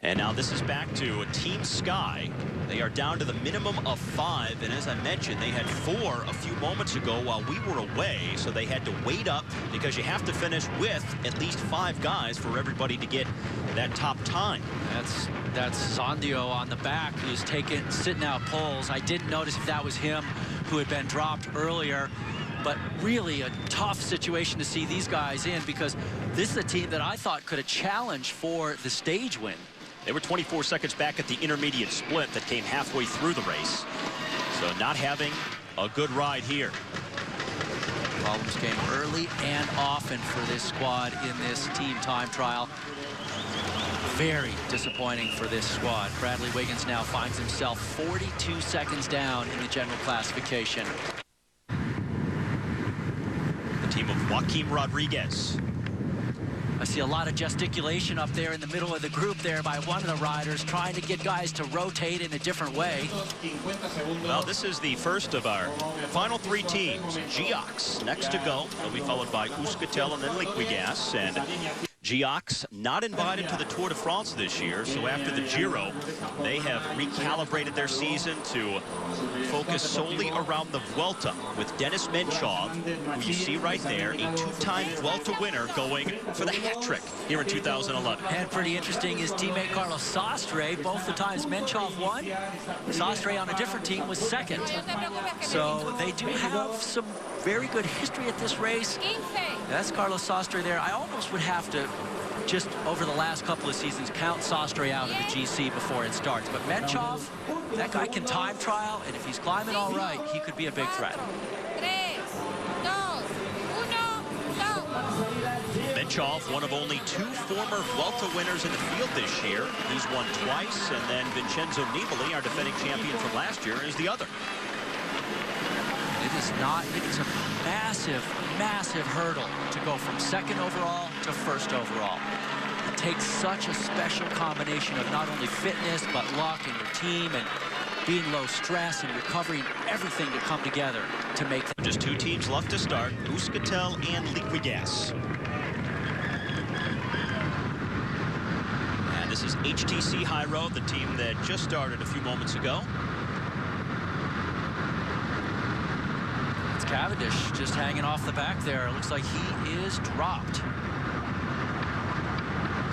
And now this is back to Team Sky. They are down to the minimum of 5, and as I mentioned, they had 4 a few moments ago while we were away, so they had to wait up because you have to finish with at least 5 guys for everybody to get that top time. That's Zondio on the back who's sitting out poles. I didn't notice if that was him who had been dropped earlier, but really a tough situation to see these guys in because this is a team that I thought could have challenged for the stage win. They were 24 seconds back at the intermediate split that came halfway through the race. So not having a good ride here. Problems came early and often for this squad in this team time trial. Very disappointing for this squad. Bradley Wiggins now finds himself 42 seconds down in the general classification. The team of Joaquim Rodriguez. I see a lot of gesticulation up there in the middle of the group there by one of the riders trying to get guys to rotate in a different way. Well, this is the first of our final 3 teams. Geox next to go. They'll be followed by Euskaltel and then Liquigas. And Geox not invited to the Tour de France this year, so after the Giro, they have recalibrated their season to focus solely around the Vuelta with Dennis Menchov, who you see right there, a 2-time Vuelta winner going for the hat trick here in 2011. And pretty interesting, his teammate Carlos Sastre, both the times Menchov won, Sastre on a different team was second. So they do have some very good history at this race. That's Carlos Sastre there. I almost would have to, just over the last couple of seasons, count Sastre out of the GC before it starts. But Menchov, that guy can time trial, and if he's climbing all right, he could be a big threat. Menchov, one of only 2 former Vuelta winners in the field this year. He's won twice, and then Vincenzo Nibali, our defending champion from last year, is the other. It's a massive hurdle to go from 2nd overall to 1st overall. It takes such a special combination of not only fitness, but luck and your team and being low stress and recovery and everything to come together to make them. Just 2 teams left to start, Euskaltel and Liquigas. And this is HTC High Road, the team that just started a few moments ago. Cavendish just hanging off the back there. It looks like he is dropped.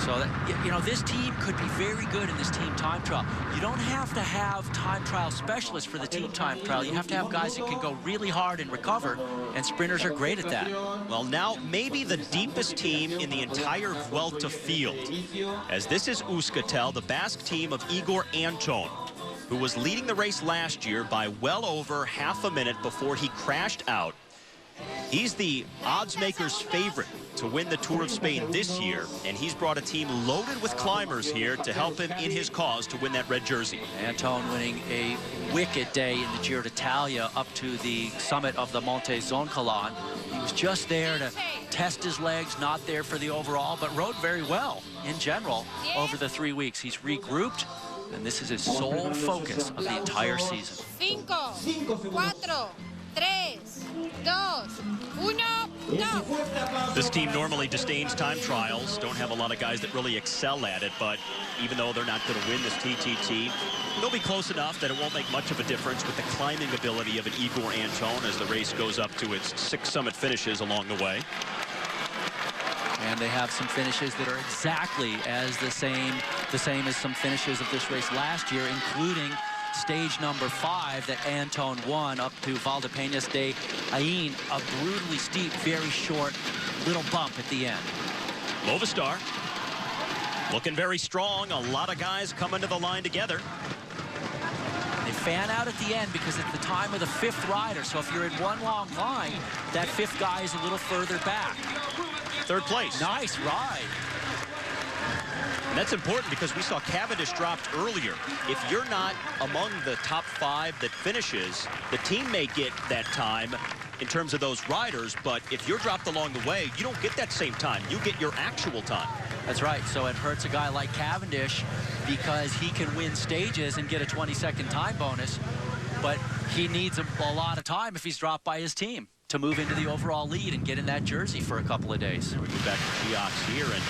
So that, you know, this team could be very good in this team time trial. You don't have to have time trial specialists for the team time trial. You have to have guys that can go really hard and recover, and sprinters are great at that. Well, now maybe the deepest team in the entire Vuelta field, as this is Euskaltel, the Basque team of Igor Anton, who was leading the race last year by well over half a minute before he crashed out. He's the odds makers' favorite to win the Tour of Spain this year, and he's brought a team loaded with climbers here to help him in his cause to win that red jersey. Anton winning a wicked day in the Giro d'Italia up to the summit of the Monte Zoncolan. He was just there to test his legs, not there for the overall, but rode very well in general over the 3 weeks. He's regrouped, and this is his sole focus of the entire season. 5, 4, 3, 2, 1, go! This team normally disdains time trials, don't have a lot of guys that really excel at it, but even though they're not going to win this TTT, they'll be close enough that it won't make much of a difference with the climbing ability of an Igor Anton as the race goes up to its 6 summit finishes along the way. And they have some finishes that are exactly as the same as some finishes of this race last year, including stage number 5 that Anton won up to Valdepeñas de Ain, a brutally steep, very short little bump at the end. Movistar looking very strong. A lot of guys coming to the line together. They fan out at the end because it's the time of the 5th rider. So if you're in one long line, that 5th guy is a little further back. 3rd place. Nice ride. And that's important because we saw Cavendish dropped earlier. If you're not among the top 5 that finishes, the team may get that time in terms of those riders, but if you're dropped along the way, you don't get that same time. You get your actual time. That's right. So it hurts a guy like Cavendish because he can win stages and get a 20-second time bonus, but he needs a lot of time if he's dropped by his team to move into the overall lead and get in that jersey for a couple of days. We move back to Geox here, and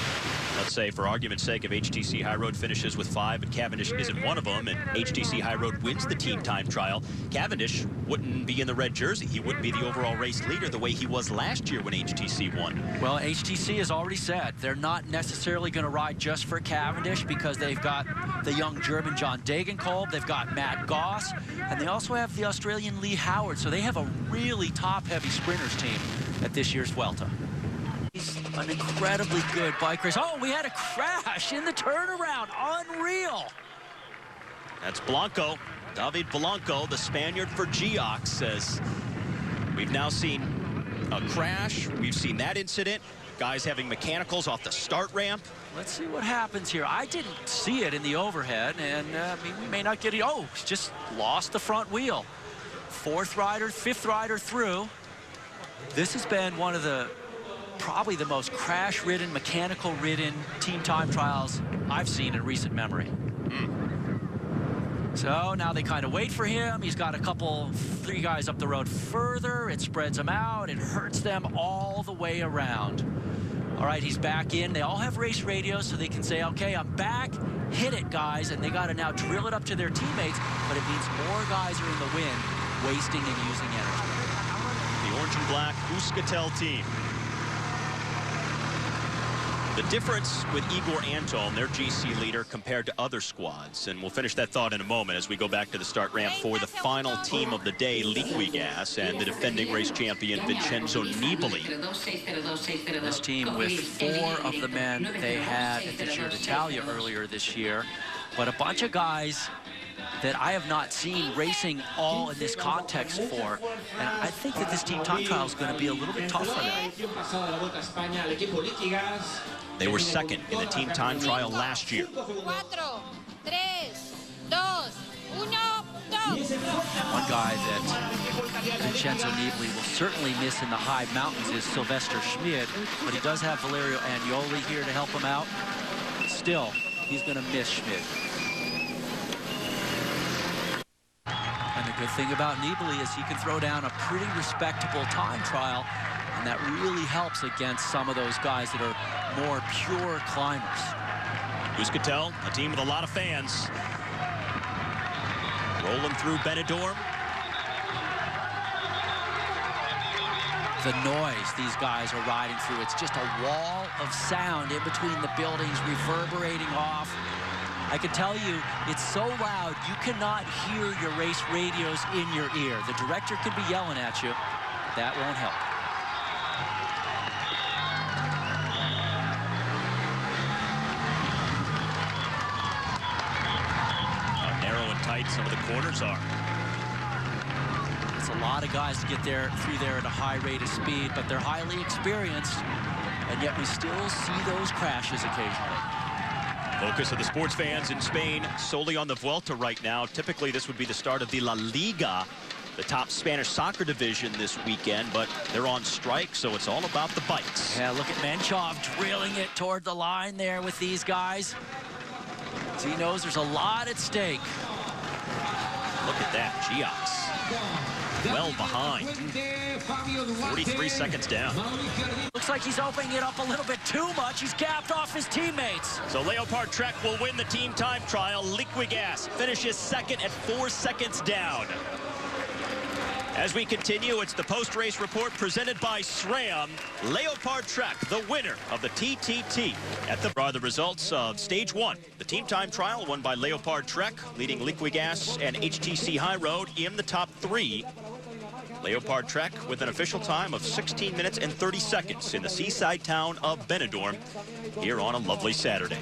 let's say, for argument's sake, if HTC High Road finishes with 5 and Cavendish isn't one of them, and HTC High Road wins the team time trial, Cavendish wouldn't be in the red jersey. He wouldn't be the overall race leader the way he was last year when HTC won. Well, HTC has already said they're not necessarily going to ride just for Cavendish because they've got the young German John Degenkolb, they've got Matt Goss, and they also have the Australian Lee Howard. So they have a really top-heavy sprinters team at this year's Vuelta. He's an incredibly good bike race. Oh, we had a crash in the turnaround. Unreal. That's Blanco. David Blanco, the Spaniard for Geox, says we've now seen a crash. We've seen that incident. Guys having mechanicals off the start ramp. Let's see what happens here. I didn't see it in the overhead, and we may not get it. Oh, he's just lost the front wheel. 4th rider, 5th rider through. This has been one of the probably the most crash-ridden, mechanical-ridden team time trials I've seen in recent memory. So now they kind of wait for him. He's got 3 guys up the road further. It spreads them out. It hurts them all the way around. All right, he's back in. They all have race radios, so they can say, okay, I'm back. Hit it, guys. And they got to now drill it up to their teammates, but it means more guys are in the wind, wasting and using energy. The orange and black Euskaltel team. The difference with Igor Anton, their GC leader, compared to other squads, and we'll finish that thought in a moment as we go back to the start ramp for the final team of the day, Liquigas, and the defending race champion, Vincenzo Nibali. This team with 4 of the men they had at the Giro d'Italia earlier this year, but a bunch of guys that I have not seen racing all in this context for, and I think that this team time trial is going to be a little bit tough for them. They were 2nd in the team time trial last year. 4, 3, 2, 1, go! One guy that Vincenzo Nibali will certainly miss in the high mountains is Sylvester Schmid, but he does have Valerio Agnoli here to help him out. Still, he's going to miss Schmid. And the good thing about Nibali is he can throw down a pretty respectable time trial, and that really helps against some of those guys that are more pure climbers. Euskaltel, a team with a lot of fans. Rolling through Benidorm. The noise these guys are riding through, it's just a wall of sound in between the buildings reverberating off. I can tell you, it's so loud, you cannot hear your race radios in your ear. The director could be yelling at you. That won't help. How narrow and tight some of the corners are. It's a lot of guys to get through there at a high rate of speed, but they're highly experienced, and yet we still see those crashes occasionally. Focus of the sports fans in Spain solely on the Vuelta right now. Typically, this would be the start of the La Liga, the top Spanish soccer division this weekend, but they're on strike, so it's all about the bikes. Yeah, look at Menchov drilling it toward the line there with these guys. He knows there's a lot at stake. Look at that, Giox. Well behind. 43 seconds down. Looks like he's opening it up a little bit too much. He's gapped off his teammates. So Leopard Trek will win the team time trial. Liquigas finishes second at 4 seconds down. As we continue, it's the post-race report presented by SRAM. Leopard Trek, the winner of the TTT. Are the results of stage 1. The team time trial won by Leopard Trek, leading Liquigas and HTC High Road in the top 3. Leopard Trek with an official time of 16 minutes and 30 seconds in the seaside town of Benidorm here on a lovely Saturday.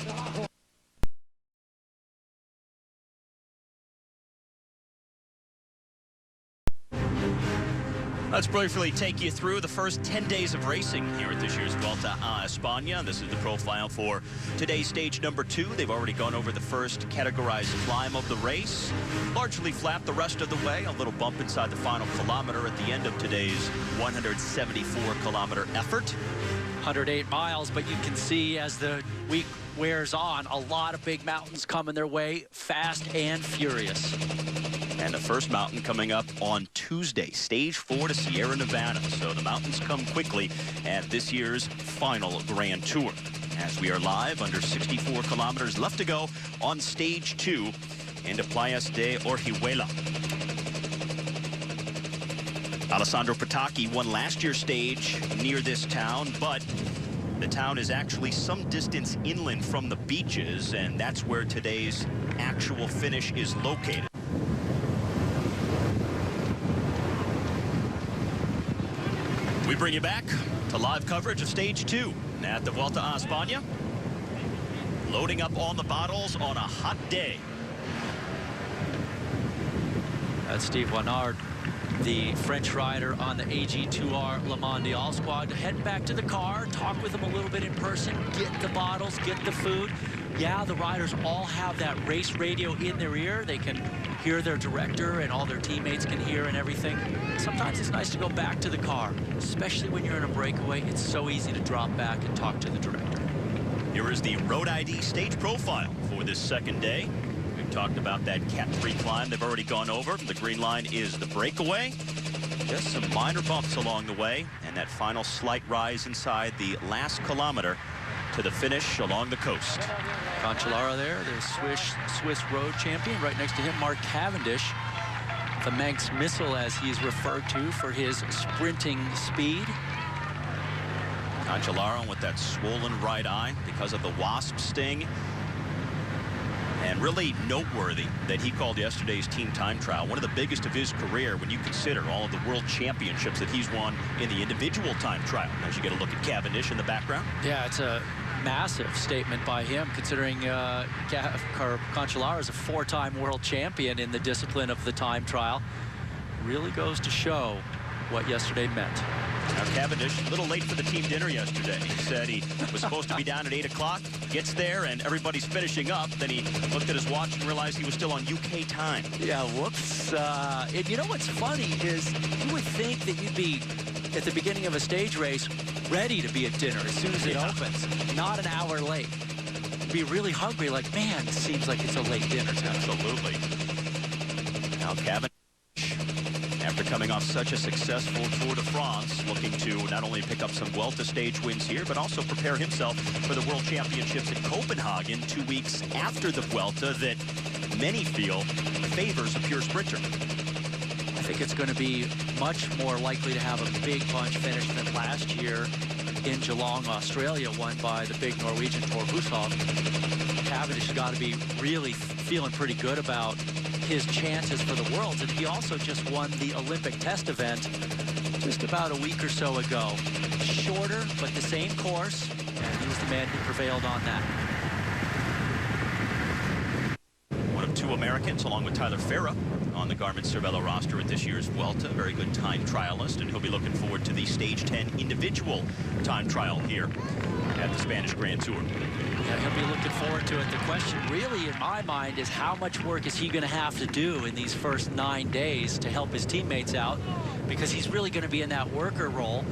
Let's briefly take you through the first 10 days of racing here at this year's Vuelta a Espana. This is the profile for today's stage number 2. They've already gone over the first categorized climb of the race. Largely flat the rest of the way. A little bump inside the final kilometer at the end of today's 174-kilometer effort. 108 miles, but you can see as the week wears on, a lot of big mountains coming their way, fast and furious. And the first mountain coming up on Tuesday, stage 4 to Sierra Nevada. So the mountains come quickly at this year's final Grand Tour. As we are live, under 64 kilometers left to go on stage 2 into Playas de Orihuela. Alessandro Pataki won last year's stage near this town, but the town is actually some distance inland from the beaches, and that's where today's actual finish is located. We bring you back to live coverage of stage 2 at the Vuelta a Espana. Loading up on the bottles on a hot day. That's Steve Wannard, the French rider on the AG2R Le Mondial squad. Heading back to the car, talk with him a little bit in person, get the bottles, get the food. Yeah, the riders all have that race radio in their ear. They can hear their director and all their teammates can hear and everything. Sometimes it's nice to go back to the car, especially when you're in a breakaway. It's so easy to drop back and talk to the director. Here is the Road ID stage profile for this second day. We've talked about that Cat 3 climb they've already gone over. The green line is the breakaway. Just some minor bumps along the way, and that final slight rise inside the last kilometer to the finish along the coast. Cancellara there, the Swiss road champion. Right next to him, Mark Cavendish. The Manx Missile, as he's referred to, for his sprinting speed. Cancellara with that swollen right eye because of the wasp sting. And really noteworthy that he called yesterday's team time trial one of the biggest of his career when you consider all of the world championships that he's won in the individual time trial. As you get a look at Cavendish in the background. Yeah, it's a massive statement by him, considering Cancellara is a 4-time world champion in the discipline of the time trial. Really goes to show what yesterday meant. Now Cavendish, a little late for the team dinner yesterday. He said he was supposed to be down at 8 o'clock, gets there, and everybody's finishing up. Then he looked at his watch and realized he was still on UK time. Yeah, whoops. And you know what's funny is you would think that you'd be, at the beginning of a stage race, ready to be at dinner as soon as it opens. Not an hour late. Be really hungry, like, man, it seems like it's a late dinner time. Absolutely. Now Cavendish, after coming off such a successful Tour de France, looking to not only pick up some Vuelta stage wins here, but also prepare himself for the World Championships in Copenhagen 2 weeks after the Vuelta that many feel favors a pure sprinter. I think it's going to be much more likely to have a big bunch finish than last year in Geelong, Australia, won by the big Norwegian Tor Hushovd. Cavendish has got to be really feeling pretty good about his chances for the Worlds, and he also just won the Olympic test event just about a week or so ago. Shorter, but the same course, and he was the man who prevailed on that. One of 2 2 Americans, along with Tyler Farah, on the Garmin-Cervelo roster at this year's Vuelta. Very good time trialist, and he'll be looking forward to the Stage 10 individual time trial here at the Spanish Grand Tour. Yeah, he'll be looking forward to it. The question really in my mind is how much work is he going to have to do in these first 9 days to help his teammates out, because he's really going to be in that worker role.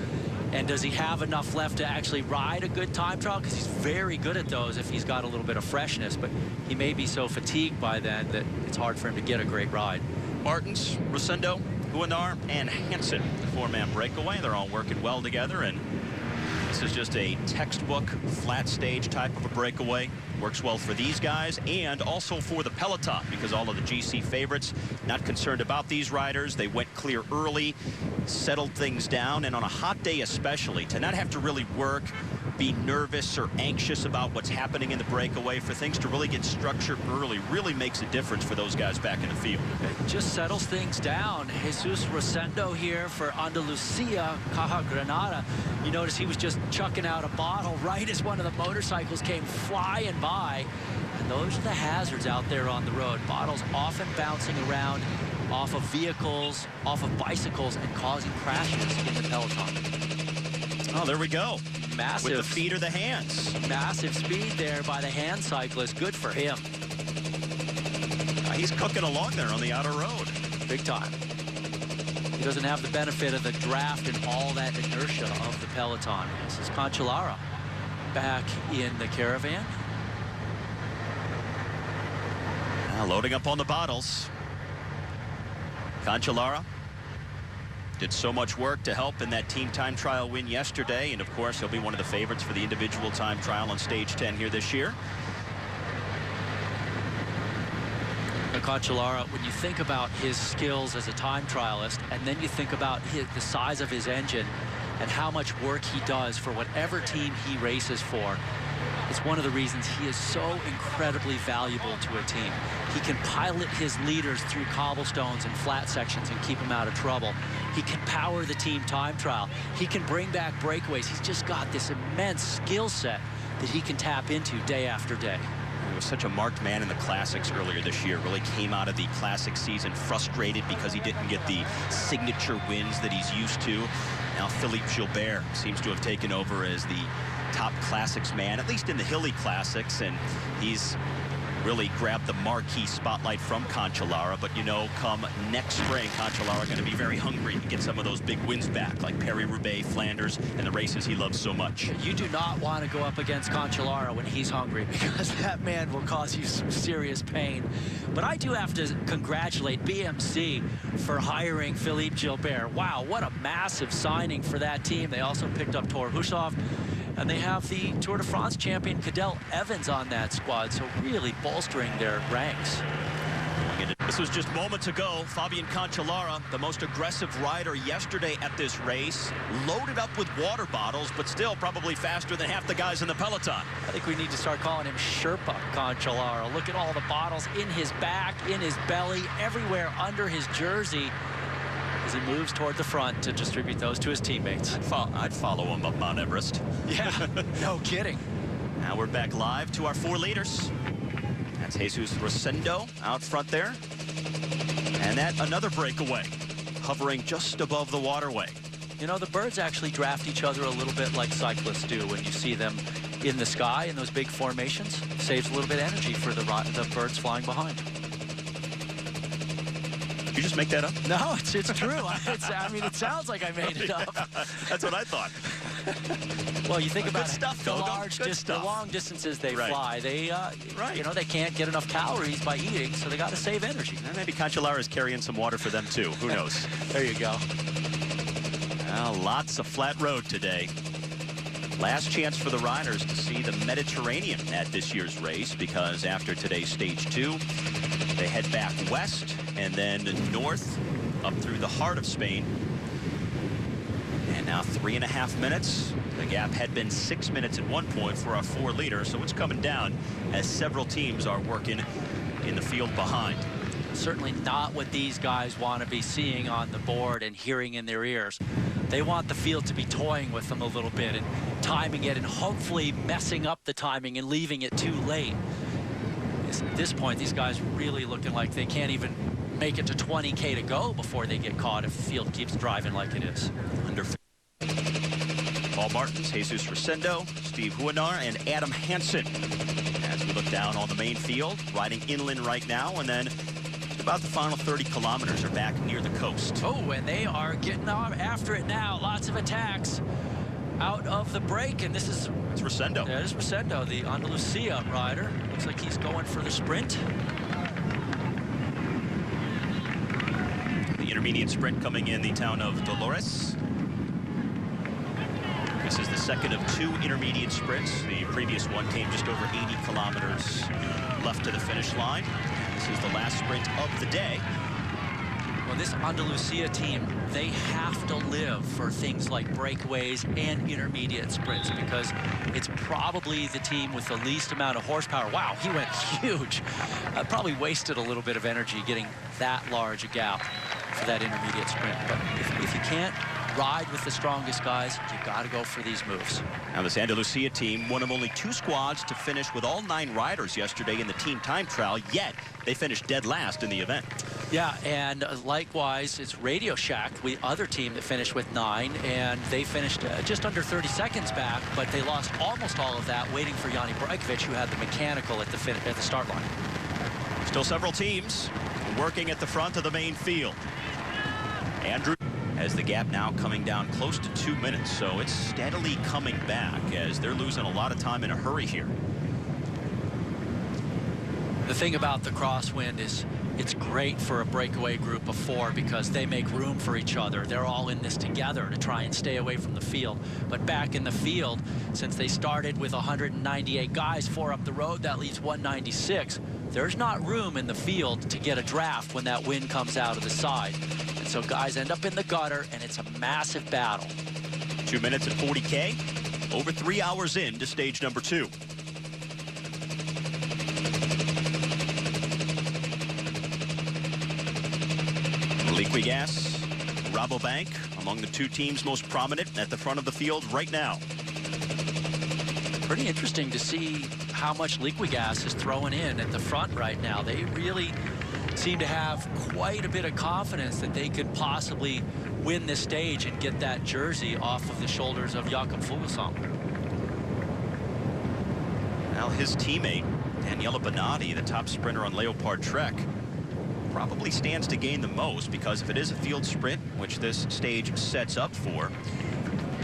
And does he have enough left to actually ride a good time trial? Because he's very good at those if he's got a little bit of freshness, but he may be so fatigued by then that it's hard for him to get a great ride. Martins, Rosendo, Huanar, and Hansen, the 4-man breakaway. They're all working well together, and this is just a textbook flat stage type of a breakaway. Works well for these guys and also for the peloton, because all of the GC favorites not concerned about these riders. They went clear early, settled things down, and on a hot day especially, to not have to really work, be nervous or anxious about what's happening in the breakaway, for things to really get structured early really makes a difference for those guys back in the field. It just settles things down. Jesus Rosendo here for Andalucia, Caja Granada. You notice he was just chucking out a bottle right as one of the motorcycles came flying by. And those are the hazards out there on the road. Bottles often bouncing around off of vehicles, off of bicycles, and causing crashes in the peloton. Oh, there we go. Massive. With the feet or the hands. Massive speed there by the hand cyclist. Good for him. He's cooking along there on the outer road. Big time. He doesn't have the benefit of the draft and all that inertia of the peloton. This is Cancellara back in the caravan. Now loading up on the bottles. Cancellara did so much work to help in that team time trial win yesterday, and of course he'll be one of the favorites for the individual time trial on Stage 10 here this year. Cancellara, when you think about his skills as a time trialist, and then you think about the size of his engine and how much work he does for whatever team he races for, it's one of the reasons he is so incredibly valuable to a team. He can pilot his leaders through cobblestones and flat sections and keep them out of trouble. He can power the team time trial. He can bring back breakaways. He's just got this immense skill set that he can tap into day after day. He was such a marked man in the Classics earlier this year. Really came out of the Classic season frustrated because he didn't get the signature wins that he's used to. Now Philippe Gilbert seems to have taken over as the top Classics man, at least in the hilly Classics, and he's really grabbed the marquee spotlight from Cancellara. But you know, come next spring, Cancellara going to be very hungry to get some of those big wins back, like Paris-Roubaix, Flanders, and the races he loves so much. You do not want to go up against Cancellara when he's hungry, because that man will cause you some serious pain. But I do have to congratulate BMC for hiring Philippe Gilbert. Wow, what a massive signing for that team. They also picked up Thor Hushovd, and they have the Tour de France champion Cadel Evans on that squad, so really bolstering their ranks. This was just moments ago. Fabian Cancellara, the most aggressive rider yesterday at this race, loaded up with water bottles, but still probably faster than half the guys in the peloton. I think we need to start calling him Sherpa Cancellara. Look at all the bottles in his back, in his belly, everywhere under his jersey, as he moves toward the front to distribute those to his teammates. I'd follow him up Mount Everest. Yeah, no kidding. Now we're back live to our 4 leaders. That's Jesus Rosendo out front there. And that another breakaway, hovering just above the waterway. You know, the birds actually draft each other a little bit like cyclists do when you see them in the sky in those big formations. Saves a little bit of energy for the birds flying behind. Did you just make that up? No, it's true. I mean, it sounds like I made it up. That's what I thought. Well, you think about stuff, the long distances they fly. They, you know, they can't get enough calories by eating, so they got to save energy. And maybe Cancellara is carrying some water for them too. Who knows? There you go. Well, lots of flat road today. Last chance for the riders to see the Mediterranean at this year's race, because after today's Stage 2, they head back west and then north up through the heart of Spain. And now 3.5 minutes. The gap had been 6 minutes at one point for our 4 leaders, so it's coming down as several teams are working in the field behind. Certainly not what these guys want to be seeing on the board and hearing in their ears. They want the field to be toying with them a little bit and timing it and hopefully messing up the timing and leaving it too late. because at this point, these guys really looking like they can't even make it to 20K to go before they get caught if the field keeps driving like it is. Under Paul Martins, Jesus Rosendo, Steve Huanar, and Adam Hansen. As we look down on the main field, riding inland right now, and then about the final 30 kilometers are back near the coast. Oh, and they are getting after it now. Lots of attacks out of the break, and this is... It's Rosendo. Yeah, it is Rosendo, the Andalusia rider. Looks like he's going for the sprint. The intermediate sprint coming in the town of Dolores. This is the second of 2 intermediate sprints. The previous one came just over 80 kilometers left to the finish line. This is the last sprint of the day. Well, this Andalusia team, they have to live for things like breakaways and intermediate sprints because it's probably the team with the least amount of horsepower. Wow, he went huge. Probably wasted a little bit of energy getting that large a gap for that intermediate sprint. But if you can't ride with the strongest guys, you got to go for these moves. Now this Andalusia team, one of only 2 squads to finish with all 9 riders yesterday in the team time trial, yet they finished dead last in the event. Yeah, and likewise, it's Radio Shack, the other team that finished with 9, and they finished just under 30 seconds back, but they lost almost all of that waiting for Yanni Brajkovic, who had the mechanical at the start line. Still several teams working at the front of the main field. Andrew has the gap now coming down close to 2 minutes, so it's steadily coming back as they're losing a lot of time in a hurry here. The thing about the crosswind is it's great for a breakaway group of 4 because they make room for each other. They're all in this together to try and stay away from the field. But back in the field, since they started with 198 guys, 4 up the road, that leaves 196. There's not room in the field to get a draft when that wind comes out of the side. And so guys end up in the gutter, and it's a massive battle. 2 minutes and 40K, over 3 hours into stage number 2. Liquigas, Rabobank, among the 2 teams most prominent at the front of the field right now. Pretty interesting to see how much Liquigas is throwing in at the front right now. They really seem to have quite a bit of confidence that they could possibly win this stage and get that jersey off of the shoulders of Jakob Fuglsang. Now his teammate, Daniella Benati, the top sprinter on Leopard Trek, probably stands to gain the most because if it is a field sprint, which this stage sets up for,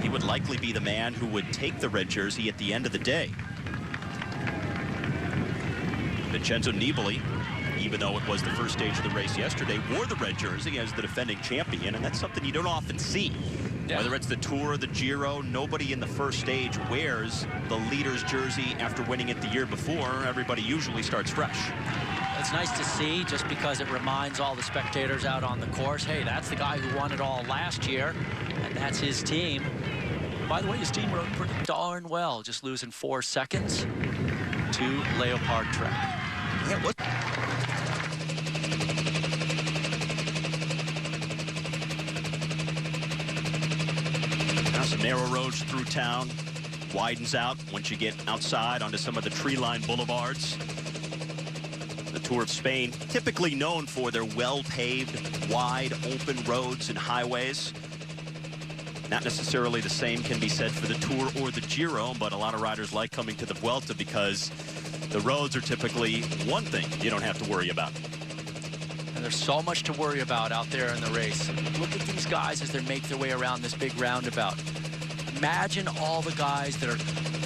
he would likely be the man who would take the red jersey at the end of the day. Vincenzo Nibali, even though it was the first stage of the race yesterday, wore the red jersey as the defending champion, and that's something you don't often see. Yeah. Whether it's the Tour or the Giro, nobody in the first stage wears the leader's jersey after winning it the year before. Everybody usually starts fresh. It's nice to see just because it reminds all the spectators out on the course, hey, that's the guy who won it all last year, and that's his team. By the way, his team rode pretty darn well, just losing 4 seconds to Leopard Trek. Yeah, what? Now some narrow roads through town, widens out once you get outside onto some of the tree-lined boulevards. The Tour of Spain, typically known for their well-paved, wide, open roads and highways. Not necessarily the same can be said for the Tour or the Giro, but a lot of riders like coming to the Vuelta because the roads are typically one thing you don't have to worry about. And there's so much to worry about out there in the race. Look at these guys as they make their way around this big roundabout. Imagine all the guys that are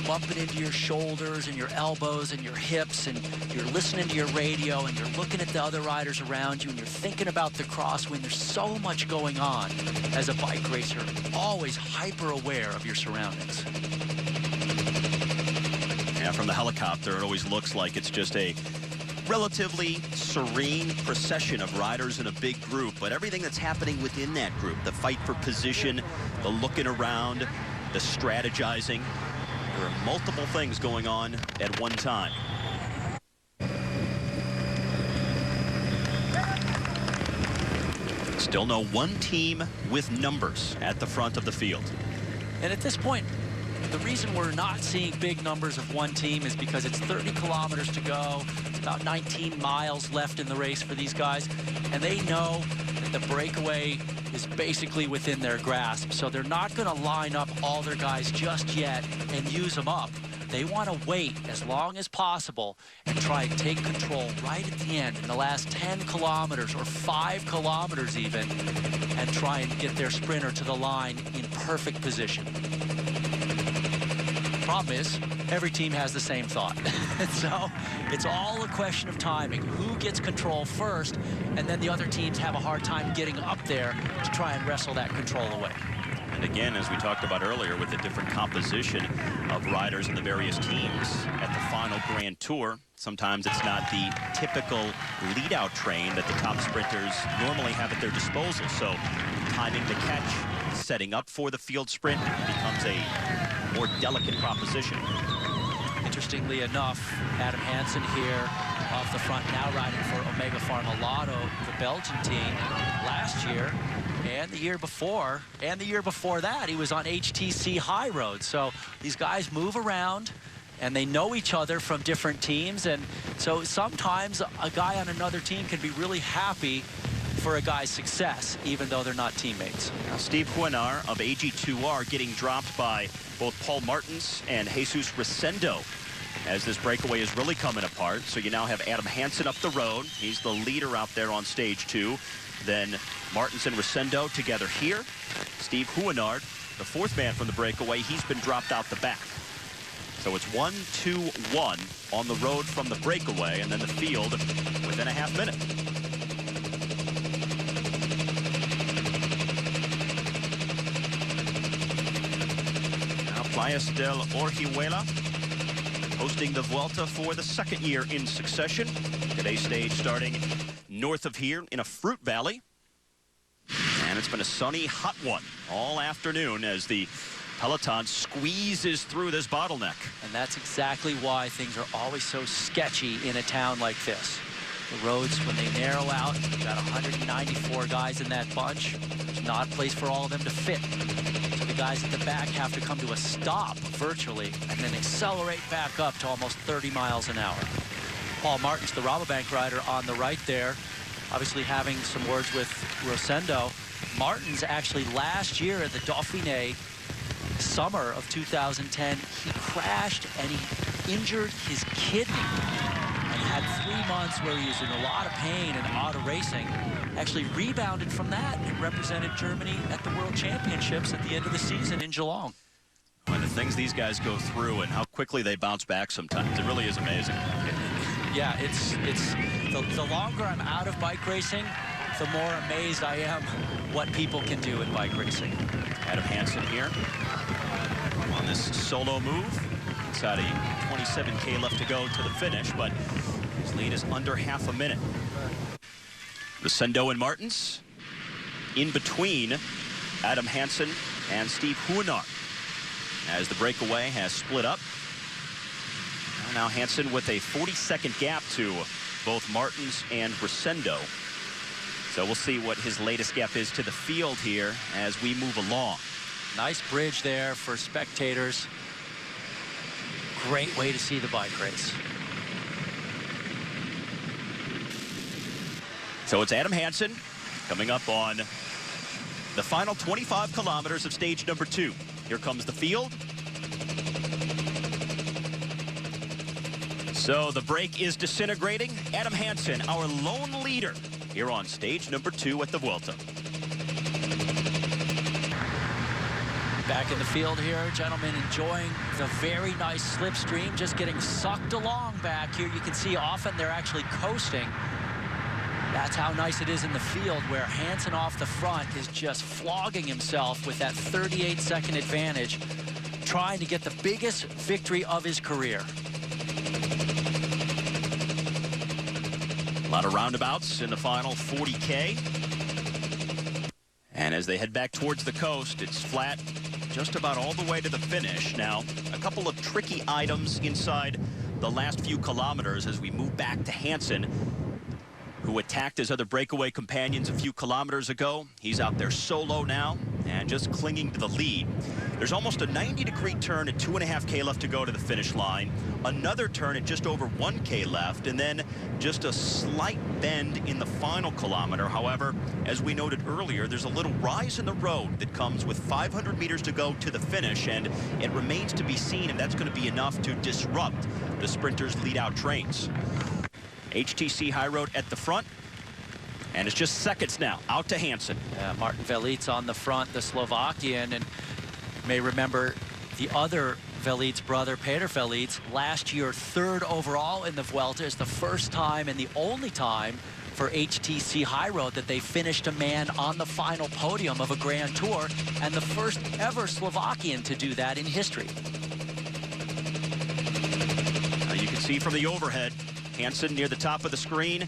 bumping into your shoulders and your elbows and your hips, and you're listening to your radio and you're looking at the other riders around you and you're thinking about the crosswind. There's so much going on as a bike racer, always hyper aware of your surroundings. Yeah, from the helicopter, it always looks like it's just a relatively serene procession of riders in a big group, but everything that's happening within that group, the fight for position, the looking around, the strategizing, there are multiple things going on at one time. Still no one team with numbers at the front of the field. And at this point, The reason we're not seeing big numbers of one team is because it's 30 kilometers to go. It's about 19 miles left in the race for these guys. And they know that the breakaway is basically within their grasp. So they're not going to line up all their guys just yet and use them up. They want to wait as long as possible and try and take control right at the end in the last 10 kilometers or 5 kilometers even, and try and get their sprinter to the line in perfect position. Problem is, every team has the same thought. So it's all a question of timing. Who gets control first, and then the other teams have a hard time getting up there to try and wrestle that control away. And again, as we talked about earlier, with the different composition of riders in the various teams at the final Grand Tour, sometimes it's not the typical lead-out train that the top sprinters normally have at their disposal. So timing the catch, setting up for the field sprint becomes a more delicate proposition. Interestingly enough, Adam Hansen here off the front, now riding for Omega Pharma Lotto, the Belgian team. Last year and the year before that, he was on HTC High Road. So these guys move around and they know each other from different teams, and so sometimes a guy on another team can be really happy for a guy's success, even though they're not teammates. Now, Steve Huenar of AG2R getting dropped by both Paul Martins and Jesus Rosendo as this breakaway is really coming apart. So you now have Adam Hansen up the road. He's the leader out there on stage 2. Then Martins and Rosendo together here. Steve Huenar, the fourth man from the breakaway, he's been dropped out the back. So it's 1-2-1 on the road from the breakaway, and then the field within a half minute. Now Playas del Orihuela hosting the Vuelta for the second year in succession. Today's stage starting north of here in a fruit valley. And it's been a sunny, hot one all afternoon as the peloton squeezes through this bottleneck. And that's exactly why things are always so sketchy in a town like this. The roads, when they narrow out, you've got 194 guys in that bunch. There's not a place for all of them to fit. So the guys at the back have to come to a stop virtually and then accelerate back up to almost 30 miles an hour. Paul Martins, the Rabobank rider on the right there, obviously having some words with Rosendo. Martins actually last year at the Dauphiné, summer of 2010, he crashed and he injured his kidney. And he had 3 months where he was in a lot of pain and auto racing. Actually rebounded from that and represented Germany at the World Championships at the end of the season in Geelong. And the things these guys go through and how quickly they bounce back sometimes, it really is amazing. Yeah, it's the longer I'm out of bike racing, the more amazed I am what people can do in bike racing. Adam Hansen here on this solo move. Inside a 27K left to go to the finish, but his lead is under half a minute. Rosendo and Martins in between Adam Hansen and Steve Huenar as the breakaway has split up. Now Hansen with a 40-second gap to both Martins and Rosendo. So we'll see what his latest gap is to the field here as we move along. Nice bridge there for spectators. Great way to see the bike race. So it's Adam Hansen coming up on the final 25 kilometers of stage number 2. Here comes the field. So the break is disintegrating. Adam Hansen, our lone leader, here on stage number 2 at the Vuelta. Back in the field here, gentlemen, enjoying the very nice slipstream, just getting sucked along back here. You can see often they're actually coasting. That's how nice it is in the field, where Hansen off the front is just flogging himself with that 38-second advantage, trying to get the biggest victory of his career. A lot of roundabouts in the final 40K. And as they head back towards the coast, it's flat just about all the way to the finish. Now, a couple of tricky items inside the last few kilometers as we move back to Hansen, who attacked his other breakaway companions a few kilometers ago. He's out there solo now and just clinging to the lead. There's almost a 90-degree turn at 2.5K left to go to the finish line. Another turn at just over 1K left, and then just a slight bend in the final kilometer. However, as we noted earlier, there's a little rise in the road that comes with 500 meters to go to the finish, and it remains to be seen if that's going to be enough to disrupt the sprinters' lead-out trains. HTC High Road at the front. And it's just seconds now, out to Hansen. Martin Velits on the front, the Slovakian, and you may remember the other Velits brother, Peter Velits, last year 3rd overall in the Vuelta. Is the first time and the only time for HTC High Road that they finished a man on the final podium of a Grand Tour, and the first ever Slovakian to do that in history. Now you can see from the overhead, Hansen near the top of the screen,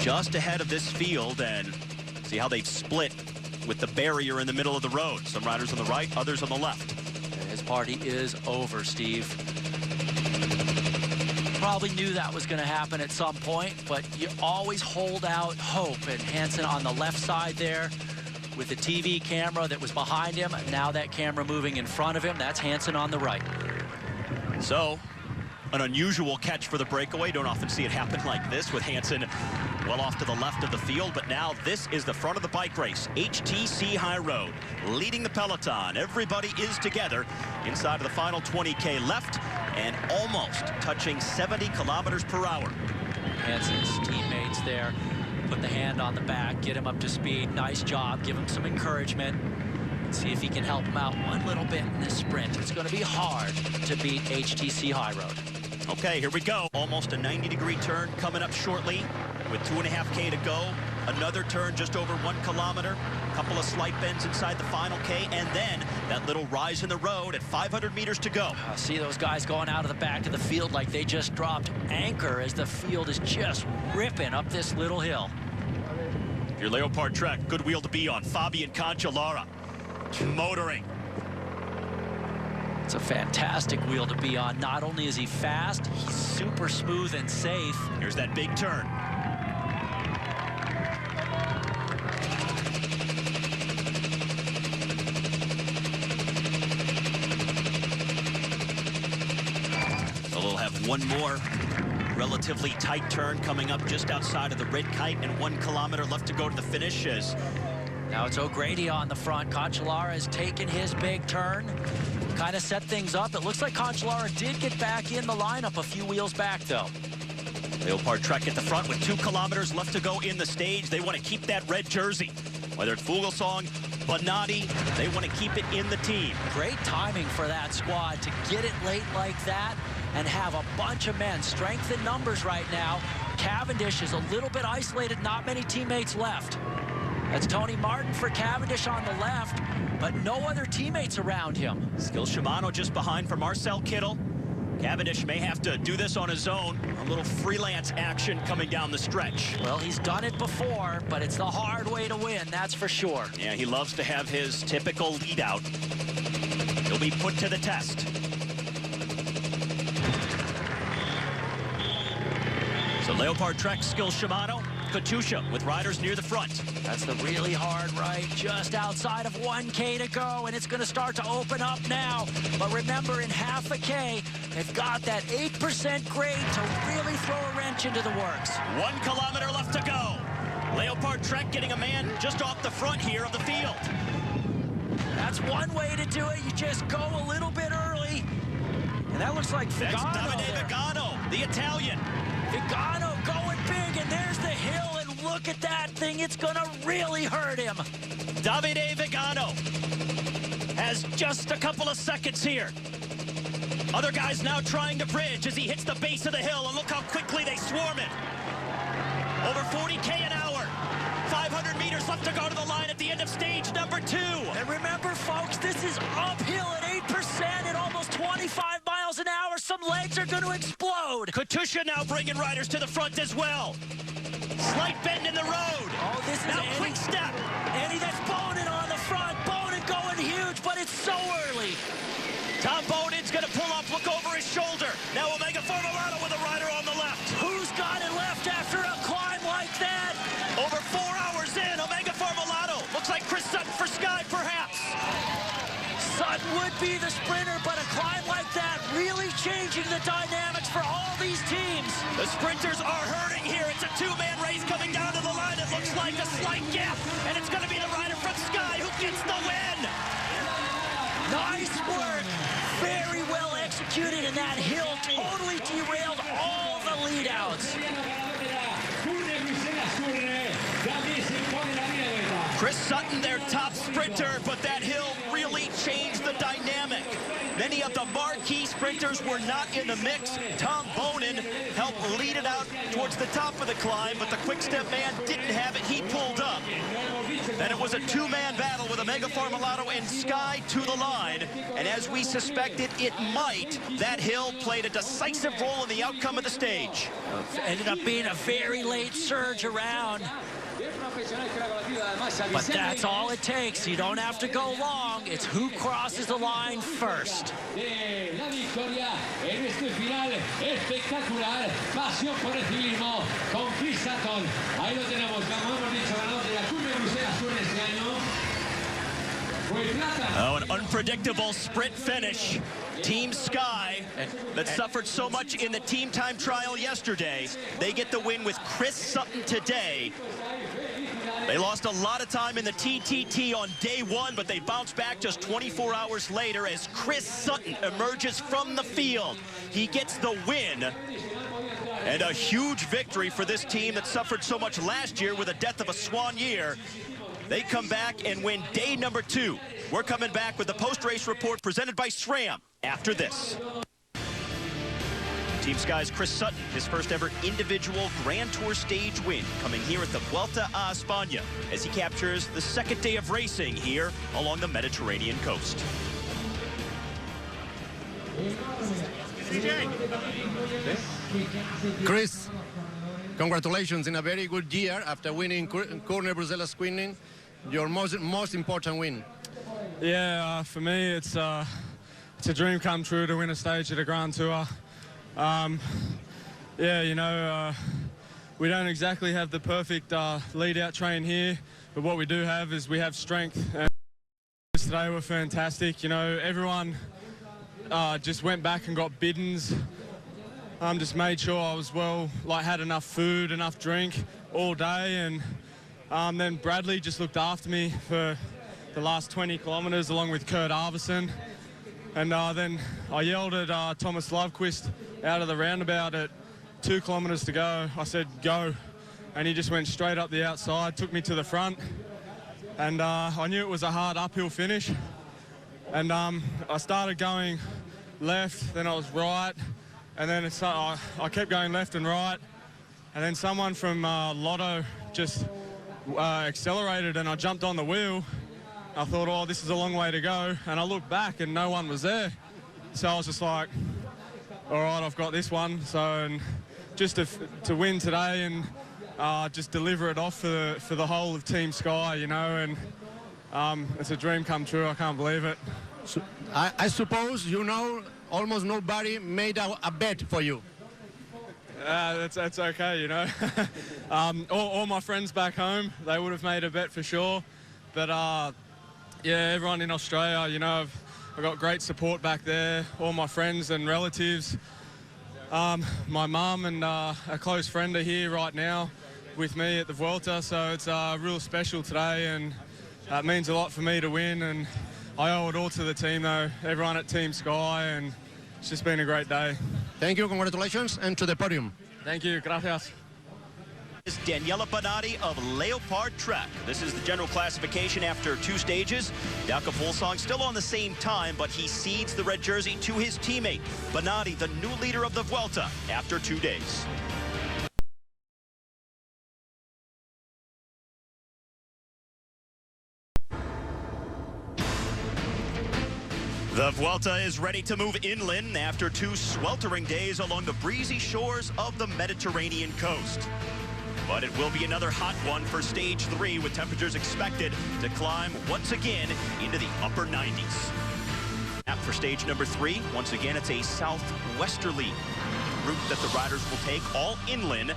just ahead of this field, and see how they've split with the barrier in the middle of the road. Some riders on the right, others on the left. His party is over, Steve. Probably knew that was going to happen at some point, but you always hold out hope. And Hansen on the left side there with the TV camera that was behind him. Now that camera moving in front of him. That's Hansen on the right. So, an unusual catch for the breakaway. Don't often see it happen like this with Hansen well off to the left of the field, but now this is the front of the bike race. HTC High Road leading the peloton. Everybody is together inside of the final 20K left and almost touching 70 kilometers per hour. Hansen's teammates there put the hand on the back, get him up to speed. Nice job, give him some encouragement. See if he can help him out one little bit in this sprint. It's going to be hard to beat HTC High Road. Okay, here we go. Almost a 90-degree turn coming up shortly with 2.5K to go. Another turn just over 1 kilometer. A couple of slight bends inside the final K, and then that little rise in the road at 500 meters to go. See those guys going out of the back of the field like they just dropped anchor as the field is just ripping up this little hill. Your Leopard Trek, good wheel to be on. Fabian Cancellara motoring. It's a fantastic wheel to be on. Not only is he fast, he's super smooth and safe. Here's that big turn. So we'll have one more relatively tight turn coming up just outside of the red kite, and 1 kilometer left to go to the finish. As now it's O'Grady on the front. Cancellara has taken his big turn. Kind of set things up. It looks like Cancellara did get back in the lineup a few wheels back, though. Leopard Trek at the front with 2 kilometers left to go in the stage. They want to keep that red jersey. Whether it's Fuglsang, Benati, they want to keep it in the team. Great timing for that squad to get it late like that and have a bunch of men. Strength in numbers right now. Cavendish is a little bit isolated, not many teammates left. That's Tony Martin for Cavendish on the left, but no other teammates around him. Skill Shimano just behind for Marcel Kittel. Cavendish may have to do this on his own. A little freelance action coming down the stretch. Well, he's done it before, but it's the hard way to win, that's for sure. Yeah, he loves to have his typical lead out. He'll be put to the test. So Leopard Trek, Skill Shimano, Katusha with riders near the front. That's the really hard right, just outside of 1K to go, and it's going to start to open up now. But remember, in half a K, they've got that 8% grade to really throw a wrench into the works. 1 kilometer left to go. Leopard Trek getting a man just off the front here of the field. That's one way to do it. You just go a little bit early. And that looks like Vigano. That's Davide Vigano, the Italian. Vigano going big, and there's the hill, and look at that thing. It's going to really hurt him. Davide Vigano has just a couple of seconds here. Other guys now trying to bridge as he hits the base of the hill, and look how quickly they swarm it. Over 40K an hour. 500 meters left to go to the line at the end of stage number 2. And remember, folks, this is uphill at 8% at almost 25 miles an hour. Some legs are going to explode. Katusha now bringing riders to the front as well. Slight bend in the road. Oh, this is now Kwikstep. Eddie, that's Bonin on the front. Bonin going huge, but it's so early. Tom Bonin's going to pull up, look over his shoulder. Now Omega Formulato with a rider on the left. Who's got it left after a climb like that? Over 4 hours in, Omega Formulato. Looks like Chris Sutton for Sky, perhaps. what would be the sprinter, but a climb like that really changing the dynamics for all these teams. The sprinters are hurting here. It's a two-man race coming down to the line. It looks like a slight gap, and it's going to be the rider from Sky who gets the win. Nice work. Very well executed, and that hill totally derailed all the lead-outs. Chris Sutton, their top sprinter, but that hill really changed the dynamic. Many of the marquee sprinters were not in the mix. Tom Bonin helped lead it out towards the top of the climb, but the Kwikstep man didn't have it. He pulled up. Then it was a two-man battle with Omega Farmalato and Sky to the line. And as we suspected it might, that hill played a decisive role in the outcome of the stage. Ended up being a very late surge around. But that's all it takes. You don't have to go long. It's who crosses the line first. Oh, an unpredictable sprint finish. Team Sky, that suffered so much in the team time trial yesterday, they get the win with Chris Sutton today. They lost a lot of time in the TTT on day one, but they bounced back just 24 hours later as Chris Sutton emerges from the field. He gets the win. And a huge victory for this team that suffered so much last year with the death of a swan year. They come back and win day number 2. We're coming back with the post-race report presented by SRAM after this. Team Sky's Chris Sutton, his first ever individual Grand Tour stage win, coming here at the Vuelta a Espana as he captures the second day of racing here along the Mediterranean coast. Chris, congratulations in a very good year after winning Corner Bruselas Quinning, your most important win. Yeah, for me it's a dream come true to win a stage at a Grand Tour. Yeah, you know, we don't exactly have the perfect lead-out train here, but what we do have is we have strength. And today were fantastic. You know, everyone just went back and got biddens. Just made sure I was had enough food, enough drink all day, and then Bradley just looked after me for the last 20 kilometres along with Kurt Arvidsson. And then I yelled at Thomas Lövkvist out of the roundabout at 2 kilometres to go. I said, go. And he just went straight up the outside, took me to the front. And I knew it was a hard uphill finish. And I started going left, then I was right. And then I kept going left and right. And then someone from Lotto just accelerated and I jumped on the wheel. I thought, oh, this is a long way to go. And I looked back and no one was there. So I was just like, all right, I've got this one. So and just to win today and just deliver it off for the whole of Team Sky, you know, and it's a dream come true. I can't believe it. So, I suppose, you know, almost nobody made a bet for you. That's okay, you know. All my friends back home, they would have made a bet for sure. But yeah, everyone in Australia, you know, I've got great support back there, all my friends and relatives. My mum and a close friend are here right now with me at the Vuelta, so it's real special today, and it means a lot for me to win, and I owe it all to the team though, everyone at Team Sky, and it's just been a great day. Thank you, congratulations, and to the podium. Thank you, gracias. Is Daniella Benati of Leopard Trek. This is the general classification after 2 stages. Jakob Fuglsang still on the same time, but he cedes the red jersey to his teammate. Benati, the new leader of the Vuelta after 2 days. The Vuelta is ready to move inland after 2 sweltering days along the breezy shores of the Mediterranean coast. But it will be another hot one for stage 3 with temperatures expected to climb once again into the upper 90s. For stage number 3, once again, it's a southwesterly route that the riders will take, all inland,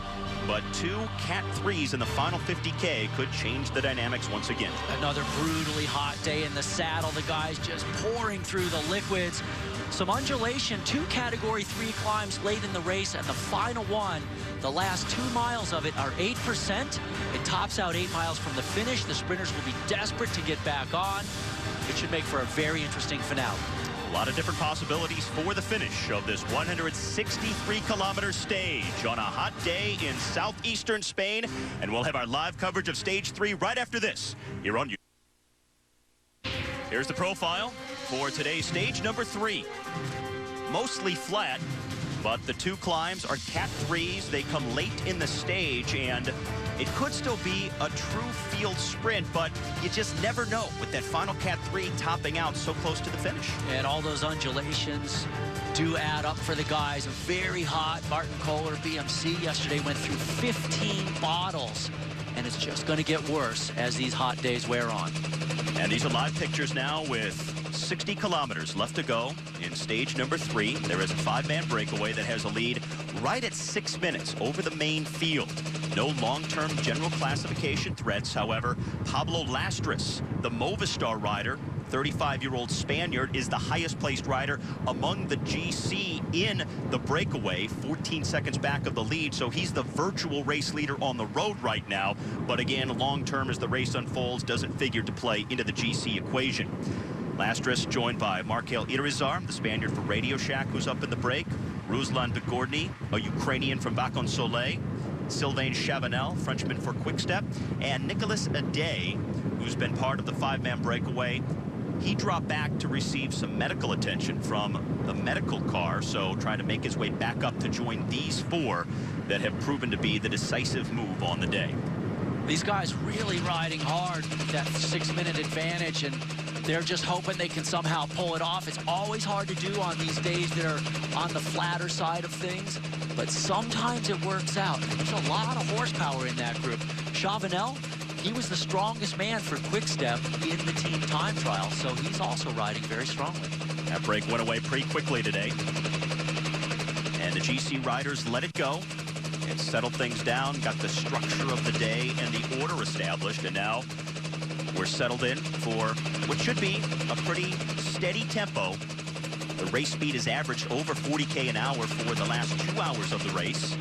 but 2 Cat 3s in the final 50K could change the dynamics once again. Another brutally hot day in the saddle. The guys just pouring through the liquids. Some undulation, 2 Category 3 climbs late in the race, and the final one, the last 2 miles of it are 8%. It tops out 8 miles from the finish. The sprinters will be desperate to get back on. It should make for a very interesting finale. A lot of different possibilities for the finish of this 163-kilometer stage on a hot day in southeastern Spain. And we'll have our live coverage of Stage 3 right after this here on YouTube. Here's the profile for today's stage number 3. Mostly flat, but the 2 climbs are Cat 3s. They come late in the stage, and it could still be a true field sprint, but you just never know with that final Cat 3 topping out so close to the finish. And all those undulations do add up for the guys. Very hot. Martin Kohler, BMC, yesterday went through 15 bottles, and it's just going to get worse as these hot days wear on. And these are live pictures now with 60 kilometers left to go in stage number 3. There is a 5-man breakaway that has a lead right at 6 minutes over the main field. No long-term general classification threats. However, Pablo Lastras, the Movistar rider, 35-year-old Spaniard, is the highest-placed rider among the GC in the breakaway, 14 seconds back of the lead, so he's the virtual race leader on the road right now. But again, long-term as the race unfolds, doesn't figure to play into the GC equation. Lastras joined by Markel Irizar, the Spaniard for Radio Shack, who's up in the break, Ruslan Begordny, a Ukrainian from Bacon Soleil, Sylvan Chavanelle, Frenchman for Kwikstep, and Nicolas Aday, who's been part of the 5-man breakaway. He dropped back to receive some medical attention from the medical car, so trying to make his way back up to join these 4 that have proven to be the decisive move on the day. These guys really riding hard, that 6-minute advantage, and they're just hoping they can somehow pull it off. It's always hard to do on these days that are on the flatter side of things, but sometimes it works out. There's a lot of horsepower in that group. Chavanelle, he was the strongest man for Kwikstep in the team time trial, so he's also riding very strongly. That break went away pretty quickly today, and the GC riders let it go. It settled things down, got the structure of the day and the order established, and now we're settled in for what should be a pretty steady tempo. The race speed is averaged over 40K an hour for the last 2 hours of the race.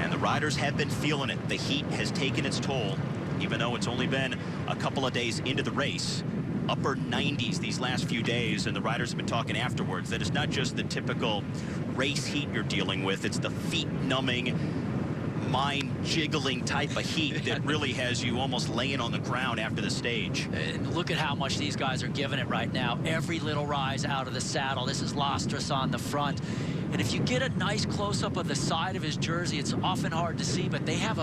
And the riders have been feeling it. The heat has taken its toll, even though it's only been a couple of days into the race. Upper 90s these last few days, and the riders have been talking afterwards that it's not just the typical race heat you're dealing with, it's the feet-numbing, mind-jiggling type of heat that really has you almost laying on the ground after the stage. And look at how much these guys are giving it right now. Every little rise out of the saddle. This is Lastras on the front. And if you get a nice close-up of the side of his jersey, it's often hard to see, but they have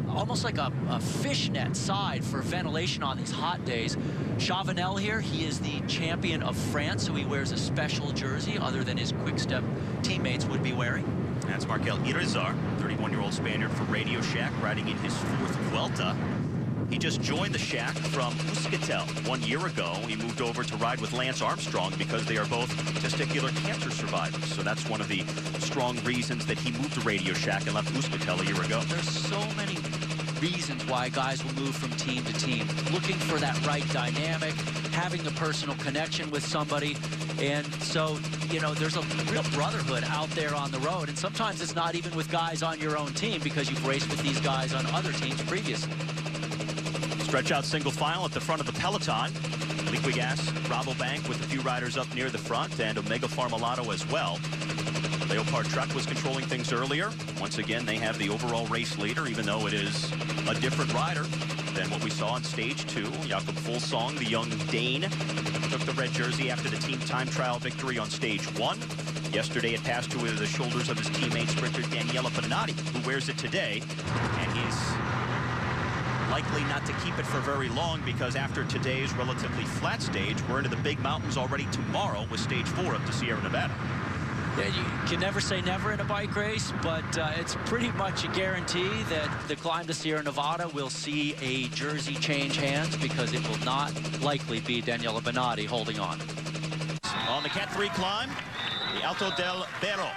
almost like a fishnet side for ventilation on these hot days. Chavanelle here, he is the champion of France, so he wears a special jersey other than his Kwikstep teammates would be wearing. That's Markel Irizar, 31-year-old Spaniard for Radio Shack, riding in his 4th Vuelta. He just joined the Shack from Euskaltel 1 year ago. He moved over to ride with Lance Armstrong because they are both testicular cancer survivors. So that's one of the strong reasons that he moved to Radio Shack and left Euskaltel a year ago. There's so many reasons why guys will move from team to team. Looking for that right dynamic, having a personal connection with somebody. And so, you know, there's a real brotherhood out there on the road. And sometimes it's not even with guys on your own team because you've raced with these guys on other teams previously. Stretch out single file at the front of the peloton. Liquigas, Rabobank with a few riders up near the front, and Omega Pharmalato as well. Leopard Truck was controlling things earlier. Once again, they have the overall race leader, even though it is a different rider than what we saw on stage 2. Jakob Fuglsang, the young Dane, took the red jersey after the team time trial victory on stage 1. Yesterday, it passed to the shoulders of his teammate sprinter Daniella Benati, who wears it today, and he's likely not to keep it for very long because after today's relatively flat stage, we're into the big mountains already tomorrow with stage 4 up to Sierra Nevada. Yeah, you can never say never in a bike race, but it's pretty much a guarantee that the climb to Sierra Nevada will see a jersey change hands because it will not likely be Daniela Benati holding on. On the Cat 3 climb, the Alto del Berro.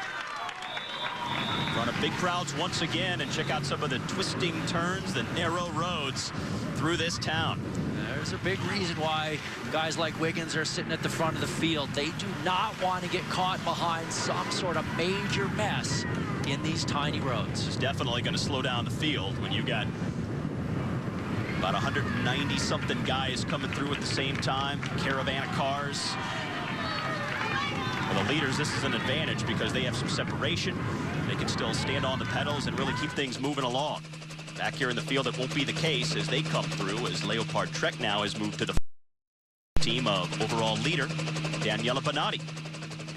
In front of big crowds once again, and check out some of the twisting turns, the narrow roads through this town. There's a big reason why guys like Wiggins are sitting at the front of the field. They do not want to get caught behind some sort of major mess in these tiny roads. It's definitely going to slow down the field when you got about 190-something guys coming through at the same time, caravan of cars. For the leaders, this is an advantage because they have some separation. They can still stand on the pedals and really keep things moving along. Back here in the field, it won't be the case as they come through, as Leopard Trek now has moved to the team of overall leader, Daniella Benati.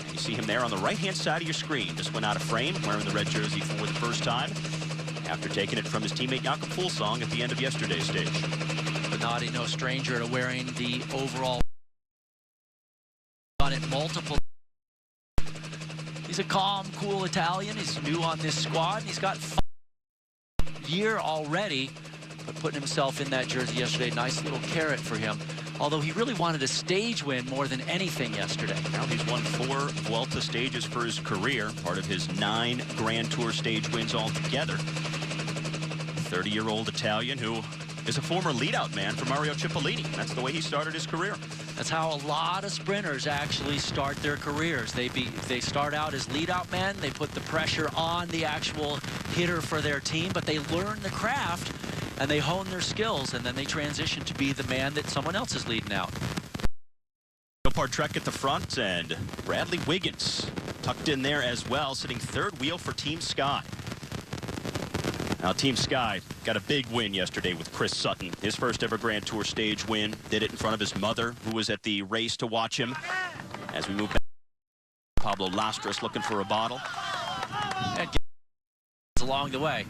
And you see him there on the right-hand side of your screen. Just went out of frame, wearing the red jersey for the first time, after taking it from his teammate Jakob Fuglsang at the end of yesterday's stage. Benati, no stranger to wearing the overall. Done it multiple. He's a calm, cool Italian. He's new on this squad. He's got year already, but putting himself in that jersey yesterday, nice little carrot for him. Although he really wanted a stage win more than anything yesterday. Now he's won 4 Vuelta stages for his career, part of his 9 Grand Tour stage wins altogether. 30-year-old Italian who is a former lead-out man for Mario Cipollini. That's the way he started his career. That's how a lot of sprinters actually start their careers. They start out as lead-out men. They put the pressure on the actual hitter for their team, but they learn the craft and they hone their skills, and then they transition to be the man that someone else is leading out. Leopard Trek at the front, and Bradley Wiggins tucked in there as well, sitting third wheel for Team Sky. Now, Team Sky got a big win yesterday with Chris Sutton. His first ever Grand Tour stage win. Did it in front of his mother, who was at the race to watch him. As we move back, Pablo Lastras looking for a bottle. And along the way.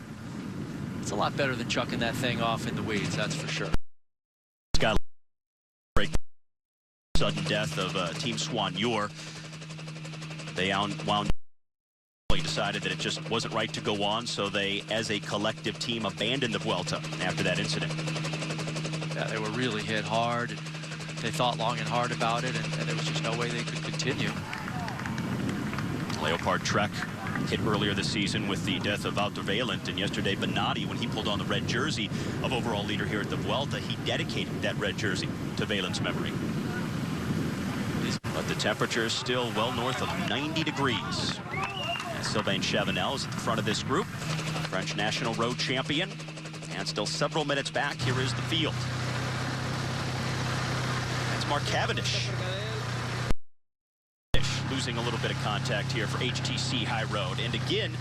It's a lot better than chucking that thing off in the weeds, that's for sure. Sky break sudden death of Team Soigneur. They wound. Decided that it just wasn't right to go on, so they, as a collective team, abandoned the Vuelta after that incident. Yeah, they were really hit hard. They thought long and hard about it, and there was just no way they could continue. Leopard Trek hit earlier this season with the death of Wouter Weyland, and yesterday Benati, when he pulled on the red jersey of overall leader here at the Vuelta, he dedicated that red jersey to Weyland's memory. But the temperature is still well north of 90 degrees. Sylvan Chavanelle is at the front of this group, French national road champion, and still several minutes back. Here is the field. That's Mark Cavendish. Losing a little bit of contact here for HTC High Road. And again,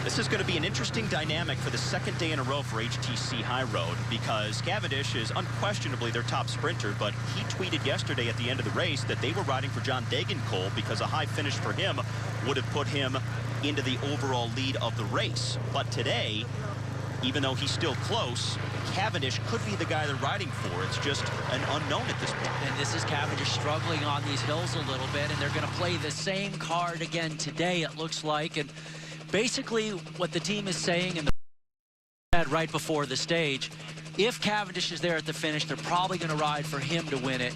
this is going to be an interesting dynamic for the second day in a row for HTC High Road, because Cavendish is unquestionably their top sprinter, but he tweeted yesterday at the end of the race that they were riding for John Degenkolb because a high finish for him would have put him into the overall lead of the race. But today, even though he's still close, Cavendish could be the guy they're riding for. It's just an unknown at this point. And this is Cavendish struggling on these hills a little bit, and they're going to play the same card again today, it looks like. And basically, what the team is saying in the right before the stage, if Cavendish is there at the finish, they're probably going to ride for him to win it.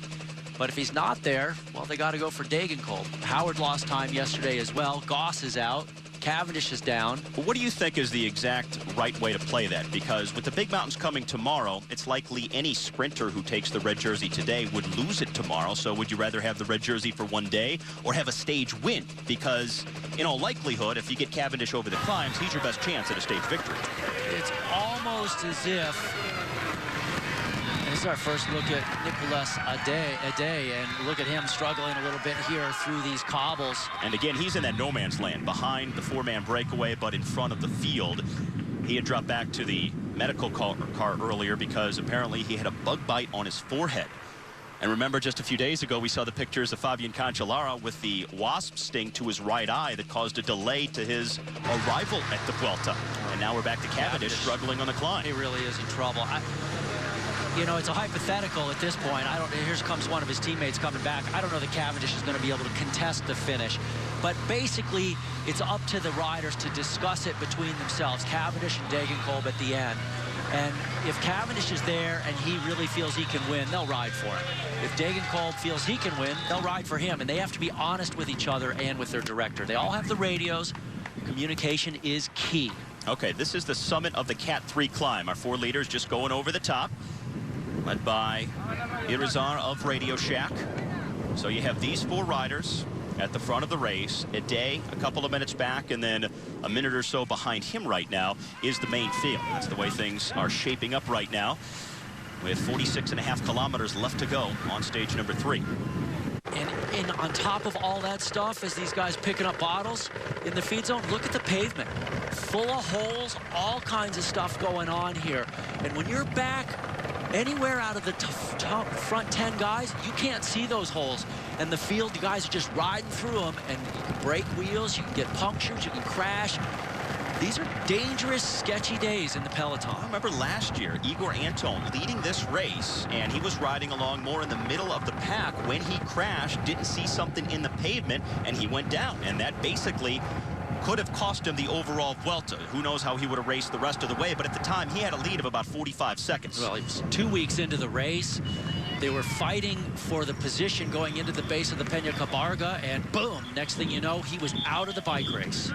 But if he's not there, well, they got to go for Degenkolb. Howard lost time yesterday as well. Goss is out. Cavendish is down. But what do you think is the exact right way to play that? Because with the big mountains coming tomorrow, it's likely any sprinter who takes the red jersey today would lose it tomorrow. So would you rather have the red jersey for one day or have a stage win? Because in all likelihood, if you get Cavendish over the climbs, he's your best chance at a stage victory. It's almost as if, this is our first look at Nicolas Ade, and look at him struggling a little bit here through these cobbles. And again, he's in that no man's land behind the 4-man breakaway, but in front of the field. He had dropped back to the medical car earlier because apparently he had a bug bite on his forehead. And remember, just a few days ago, we saw the pictures of Fabian Cancellara with the wasp sting to his right eye that caused a delay to his arrival at the Vuelta. And now we're back to Cavendish struggling on the climb. He really is in trouble. You know, it's a hypothetical at this point. Here comes one of his teammates coming back. I don't know that Cavendish is going to be able to contest the finish. But basically, it's up to the riders to discuss it between themselves, Cavendish and Degenkolb at the end. And if Cavendish is there and he really feels he can win, they'll ride for him. If Degenkolb feels he can win, they'll ride for him. And they have to be honest with each other and with their director. They all have the radios. Communication is key. Okay, this is the summit of the Cat 3 climb. Our 4 leaders just going over the top, led by Irizar of Radio Shack. So you have these 4 riders at the front of the race. A day, a couple of minutes back, and then a minute or so behind him right now is the main field. That's the way things are shaping up right now, with 46.5 kilometers left to go on stage number 3. And on top of all that stuff, as these guys picking up bottles in the feed zone, look at the pavement. Full of holes, all kinds of stuff going on here. And when you're back anywhere out of the top front 10 guys, you can't see those holes. And the field, the guys are just riding through them, and you can break wheels, you can get punctures, you can crash. These are dangerous, sketchy days in the peloton. I remember last year, Igor Anton leading this race, and he was riding along more in the middle of the pack. When he crashed, didn't see something in the pavement, and he went down. And that basically could have cost him the overall Vuelta. Who knows how he would have raced the rest of the way, but at the time, he had a lead of about 45 seconds. Well, he was 2 weeks into the race. They were fighting for the position going into the base of the Peña Cabarga, and boom, next thing you know, he was out of the bike race.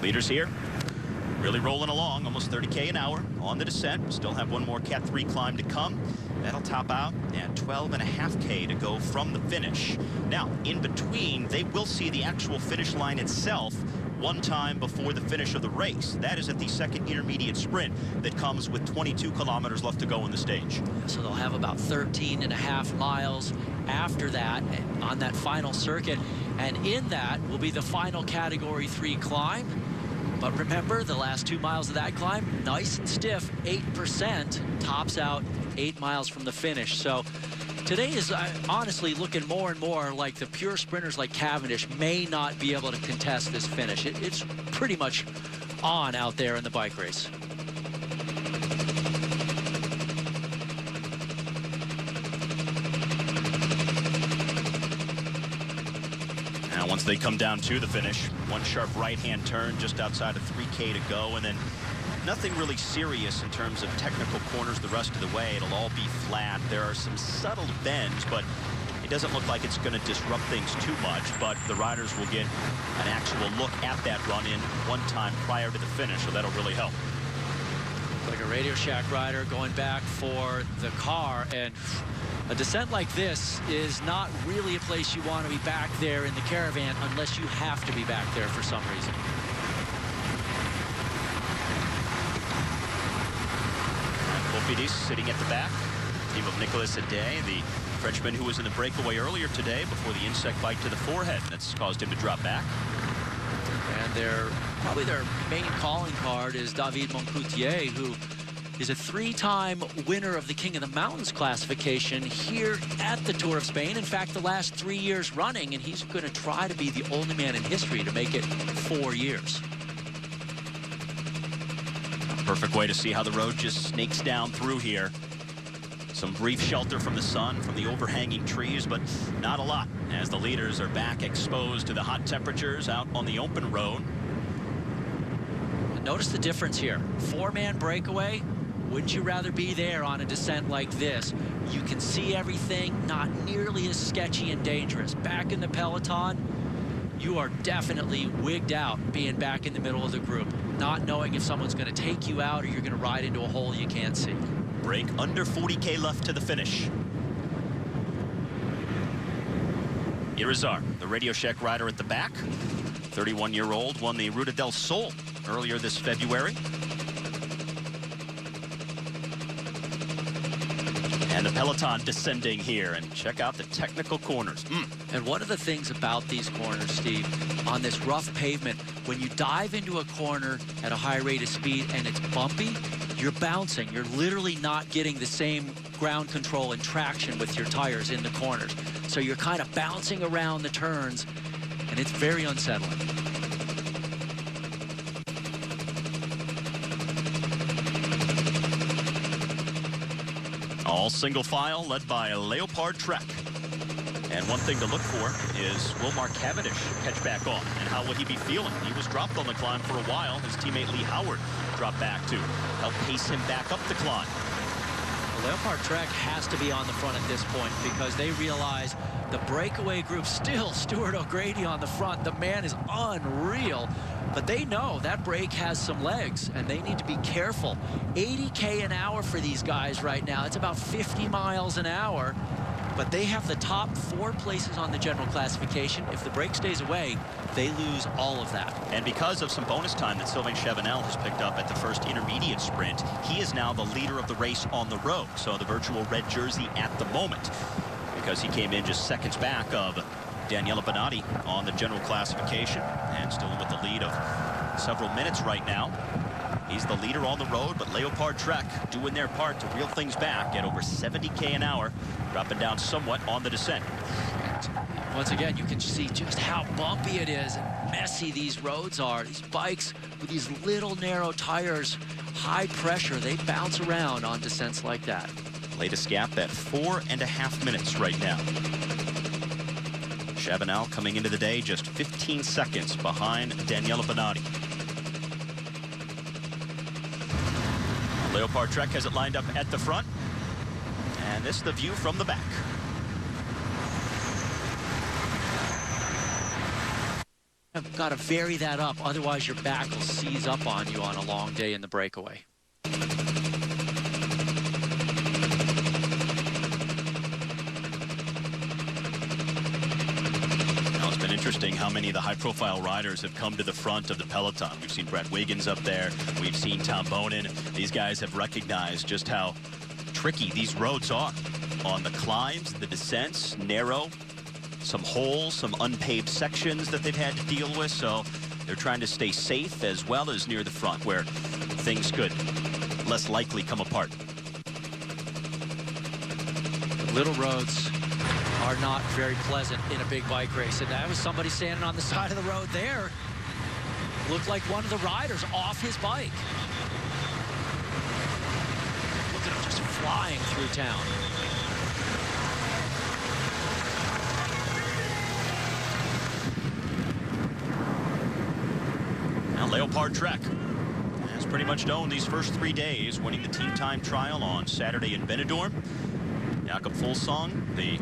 Leaders here, really rolling along, almost 30K an hour on the descent. Still have one more Cat 3 climb to come. That'll top out at 12.5K to go from the finish. Now, in between, they will see the actual finish line itself one time before the finish of the race. That is at the second intermediate sprint that comes with 22 kilometers left to go on the stage. So they'll have about 13.5 miles after that on that final circuit. And in that will be the final Category 3 climb. But remember, the last 2 miles of that climb, nice and stiff, 8%, tops out 8 miles from the finish. So today is honestly looking more and more like the pure sprinters like Cavendish may not be able to contest this finish. It's pretty much on out there in the bike race. Now, once they come down to the finish, one sharp right-hand turn just outside of 3K to go, and then nothing really serious in terms of technical corners the rest of the way. It'll all be flat. There are some subtle bends, but it doesn't look like it's going to disrupt things too much. But the riders will get an actual look at that run-in one time prior to the finish, so that'll really help. Like a Radio Shack rider going back for the car, and a descent like this is not really a place you want to be back there in the caravan unless you have to be back there for some reason. Cofidis sitting at the back. Team of Nicolas Aday, the Frenchman who was in the breakaway earlier today before the insect bite to the forehead. That's caused him to drop back. And probably their main calling card is David Moncoutier, who is a 3-time winner of the King of the Mountains classification here at the Tour of Spain. In fact, the last 3 years running, and he's going to try to be the only man in history to make it 4 years. Perfect way to see how the road just snakes down through here. Some brief shelter from the sun, from the overhanging trees, but not a lot, as the leaders are back exposed to the hot temperatures out on the open road. Notice the difference here. 4-man breakaway. Wouldn't you rather be there on a descent like this? You can see everything, not nearly as sketchy and dangerous. Back in the peloton, you are definitely wigged out being back in the middle of the group, not knowing if someone's going to take you out or you're going to ride into a hole you can't see. Break under 40K left to the finish. Irizar, the Radio Shack rider at the back. 31-year-old, won the Ruta del Sol earlier this February. And the peloton descending here, and check out the technical corners. And one of the things about these corners, Steve, on this rough pavement, when you dive into a corner at a high rate of speed and it's bumpy, you're bouncing. You're literally not getting the same ground control and traction with your tires in the corners. So you're kind of bouncing around the turns, and it's very unsettling. All single file, led by Leopard Trek. And one thing to look for is, will Mark Cavendish catch back on? And how will he be feeling? He was dropped on the climb for a while. His teammate Lee Howard dropped back to help pace him back up the climb. Well, Leopard Trek has to be on the front at this point because they realize the breakaway group still Stuart O'Grady on the front. The man is unreal. But they know that break has some legs, and they need to be careful. 80K an hour for these guys right now. It's about 50 miles an hour. But they have the top 4 places on the general classification. If the break stays away, they lose all of that. And because of some bonus time that Sylvan Chavanelle has picked up at the first intermediate sprint, he is now the leader of the race on the road. So the virtual red jersey at the moment, because he came in just seconds back of Daniella Benati on the general classification, and still with the lead of several minutes right now. He's the leader on the road, but Leopard Trek doing their part to reel things back at over 70K an hour, dropping down somewhat on the descent. Once again, you can see just how bumpy it is and messy these roads are. These bikes with these little narrow tires, high pressure, they bounce around on descents like that. Latest gap at 4.5 minutes right now. Chavanelle coming into the day just 15 seconds behind Daniella Benati. Leopard Trek has it lined up at the front, and this is the view from the back. I've got to vary that up, otherwise your back will seize up on you on a long day in the breakaway. Interesting how many of the high-profile riders have come to the front of the peloton. We've seen Brett Wiggins up there. We've seen Tom Bonin. These guys have recognized just how tricky these roads are on the climbs, the descents, narrow, some holes, some unpaved sections that they've had to deal with. So they're trying to stay safe as well as near the front where things could less likely come apart. The little roads are not very pleasant in a big bike race. And that was somebody standing on the side of the road there. Looked like one of the riders off his bike. Look at him just flying through town. Now Leopard Trek has pretty much known these first 3 days, winning the team time trial on Saturday in Benidorm. Jakob Fuglsang, the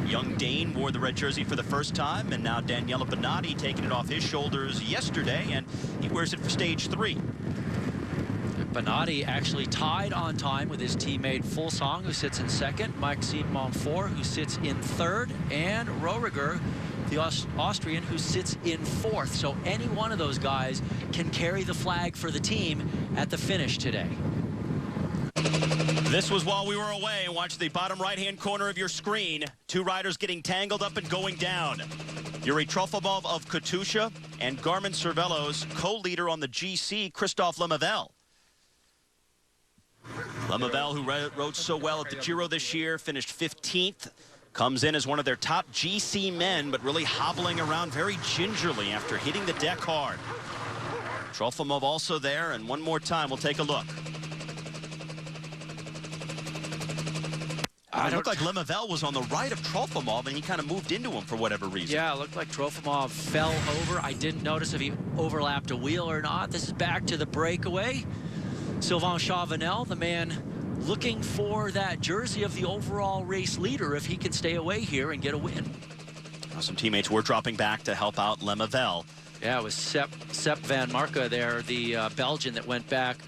young Dane, wore the red jersey for the first time, and now Daniella Benati taking it off his shoulders yesterday, and he wears it for stage 3. Benati actually tied on time with his teammate Fuglsang, who sits in second, Maxime Montfort, who sits in third, and Rohriger, the Austrian, who sits in fourth. So any one of those guys can carry the flag for the team at the finish today. This was while we were away. Watch the bottom right-hand corner of your screen. 2 riders getting tangled up and going down. Yuri Trofimov of Katusha and Garmin Cervelo's co-leader on the GC, Christophe Lemavelle. Lemavelle, who rode so well at the Giro this year, finished 15th. Comes in as one of their top GC men, but really hobbling around very gingerly after hitting the deck hard. Trofimov also there, and one more time, we'll take a look. It looked like Lemavelle was on the right of Trofimov, and he kind of moved into him for whatever reason. Yeah, it looked like Trofimov fell over. I didn't notice if he overlapped a wheel or not. This is back to the breakaway. Sylvan Chavanelle, the man looking for that jersey of the overall race leader if he can stay away here and get a win. Some teammates were dropping back to help out Lemavelle. Yeah, it was Sepp van Marke there, the Belgian that went back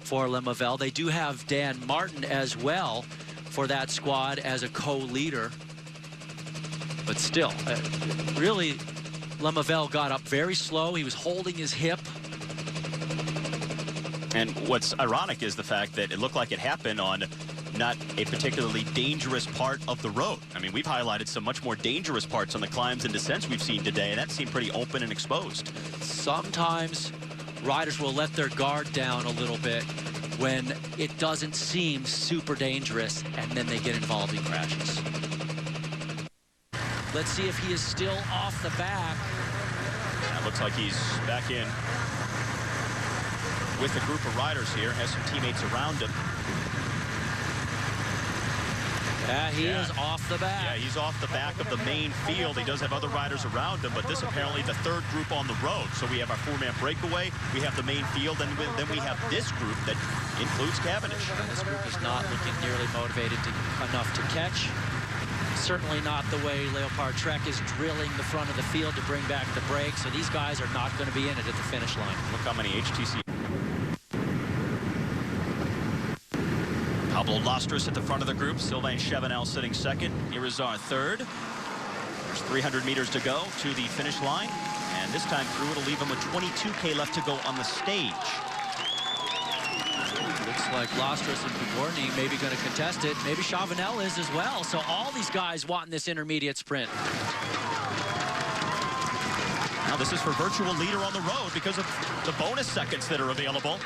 for Lemavelle. They do have Dan Martin as well for that squad as a co-leader. But still, really, Lemavelle got up very slow. He was holding his hip. And what's ironic is the fact that it looked like it happened on not a particularly dangerous part of the road. I mean, we've highlighted some much more dangerous parts on the climbs and descents we've seen today, and that seemed pretty open and exposed. Sometimes riders will let their guard down a little bit when it doesn't seem super dangerous, and then they get involved in crashes. Let's see if he is still off the back. Yeah, it looks like he's back in with a group of riders here, has some teammates around him. Yeah, he is off the back. Yeah, he's off the back of the main field. He does have other riders around him, but this apparently the third group on the road. So we have our four-man breakaway, we have the main field, and then we have this group that includes Cavendish. And this group is not looking nearly motivated enough to catch. Certainly not the way Leopard Trek is drilling the front of the field to bring back the break. So these guys are not going to be in it at the finish line. Look how many HTC. Pablo Lostras at the front of the group. Sylvan Chavanelle sitting second. Here is our third. There's 300 meters to go to the finish line. And this time through, it'll leave him with 22K left to go on the stage. Looks like Lostras and Pogorny maybe going to contest it. Maybe Chavanelle is as well. So all these guys want this intermediate sprint. Now this is for virtual leader on the road because of the bonus seconds that are available.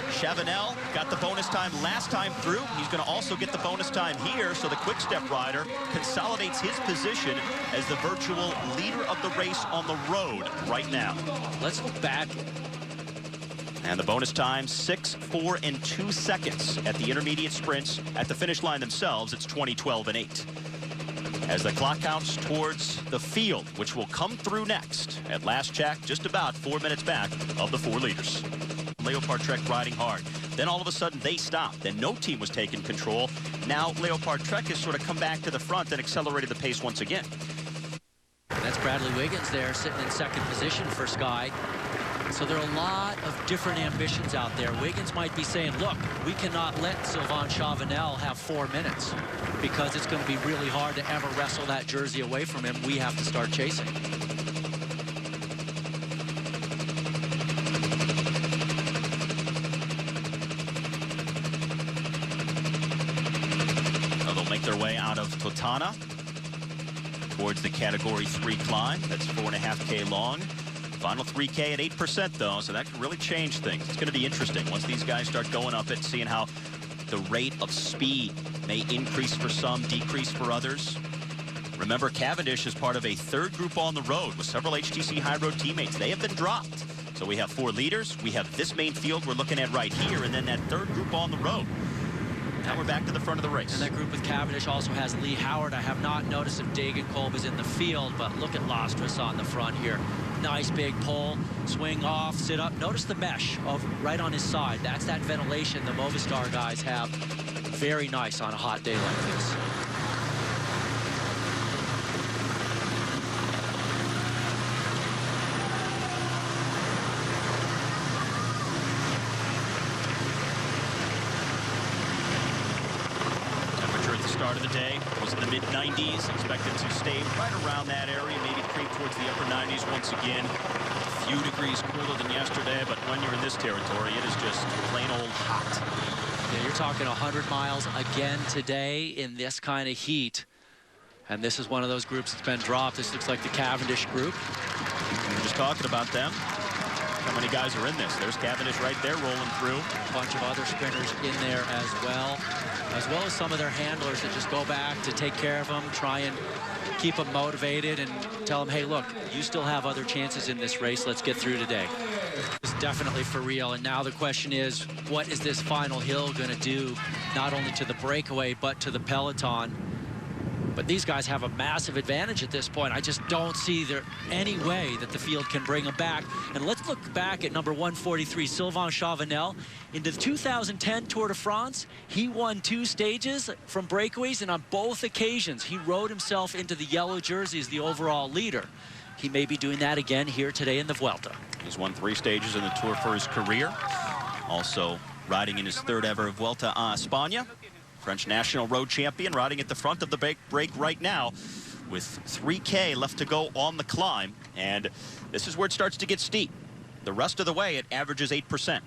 Chavanelle got the bonus time last time through. He's going to also get the bonus time here. So the Kwikstep rider consolidates his position as the virtual leader of the race on the road right now. Let's look back. And the bonus time, 6, 4, and 2 seconds at the intermediate sprints. At the finish line themselves, it's 20, 12, and 8. As the clock counts towards the field, which will come through next. At last check, just about 4 minutes back of the 4 leaders. Leopard Trek riding hard. Then all of a sudden they stopped. Then no team was taking control. Now Leopard Trek has sort of come back to the front and accelerated the pace once again. That's Bradley Wiggins there sitting in second position for Sky. So there are a lot of different ambitions out there. Wiggins might be saying, look, we cannot let Sylvan Chavanelle have 4 minutes because it's going to be really hard to ever wrestle that jersey away from him. We have to start chasing. So they'll make their way out of Totana towards the Category 3 climb. That's 4.5K long. Final 3K at 8% though, so that could really change things. It's going to be interesting once these guys start going up it, seeing how the rate of speed may increase for some, decrease for others. Remember, Cavendish is part of a third group on the road with several HTC High Road teammates. They have been dropped. So we have 4 leaders, we have this main field we're looking at right here, and then that third group on the road. Now we're back to the front of the race. And that group with Cavendish also has Lee Howard. I have not noticed if Dagenkolb is in the field, but look at Lostras on the front here. Nice big pull, swing off, sit up. Notice the mesh of right on his side. That's that ventilation the Movistar guys have. Very nice on a hot day like this. Start of the day was in the mid-90s, expected to stay right around that area, maybe creep towards the upper 90s once again. A few degrees cooler than yesterday, but when you're in this territory, it is just plain old hot. Yeah, you're talking 100 miles again today in this kind of heat. And this is one of those groups that's been dropped. This looks like the Cavendish group. We were just talking about them. How many guys are in this? There's Cavendish right there rolling through. A bunch of other sprinters in there as well as some of their handlers that just go back to take care of them, try and keep them motivated and tell them, hey, look, you still have other chances in this race. Let's get through today. It's definitely for real. And now the question is, what is this final hill going to do, not only to the breakaway, but to the peloton? But these guys have a massive advantage at this point. I just don't see there any way that the field can bring them back. And let's look back at number 143, Sylvan Chavanelle. In the 2010 Tour de France, he won 2 stages from breakaways, and on both occasions, he rode himself into the yellow jersey as the overall leader. He may be doing that again here today in the Vuelta. He's won 3 stages in the Tour for his career. Also riding in his 3rd ever Vuelta a Espana. French national road champion, riding at the front of the break right now with 3K left to go on the climb. And this is where it starts to get steep. The rest of the way, it averages 8%.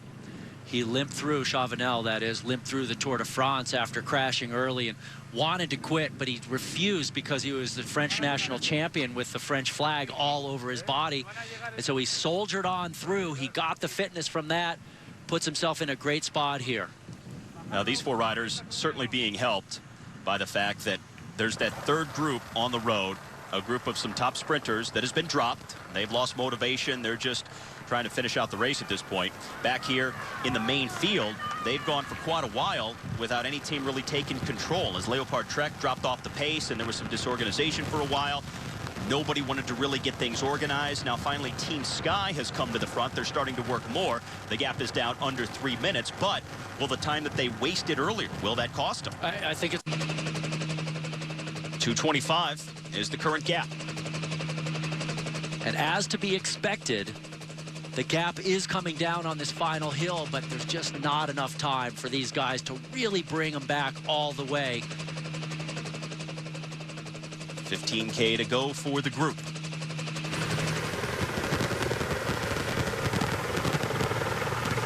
He limped through, Chavanelle, that is, limped through the Tour de France after crashing early and wanted to quit, but he refused because he was the French national champion with the French flag all over his body. And so he soldiered on through. He got the fitness from that, puts himself in a great spot here. Now, these 4 riders certainly being helped by the fact that there's that third group on the road a group of some top sprinters that has been dropped. They've lost motivation. They're just trying to finish out the race at this point. Back here in the main field, they've gone for quite a while without any team really taking control, as Leopard Trek dropped off the pace and there was some disorganization for a while. Nobody wanted to really get things organized. Now finally Team Sky has come to the front. They're starting to work more. The gap is down under 3 minutes, but will the time that they wasted earlier, will that cost them? I think it's 2:25 is the current gap. And as to be expected, the gap is coming down on this final hill, but there's just not enough time for these guys to really bring them back all the way. 15K to go for the group.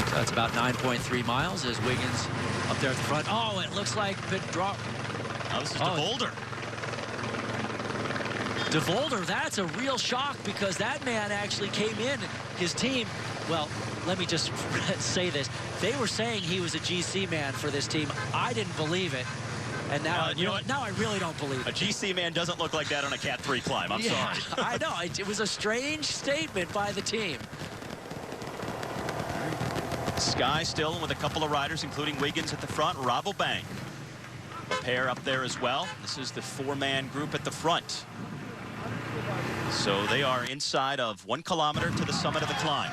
So that's about 9.3 miles as Wiggins up there at the front. Oh, it looks like pit drop. Now this is De Volder. De Volder, that's a real shock because that man actually came in. His team, well, let me just say this. They were saying he was a GC man for this team. I didn't believe it. And now, now I really don't believe it. A GC man doesn't look like that on a Cat 3 climb. I'm sorry. I know. It was a strange statement by the team. Sky still with a couple of riders, including Wiggins at the front. Rabobank, a pair up there as well. This is the 4-man group at the front. So they are inside of 1 kilometer to the summit of the climb.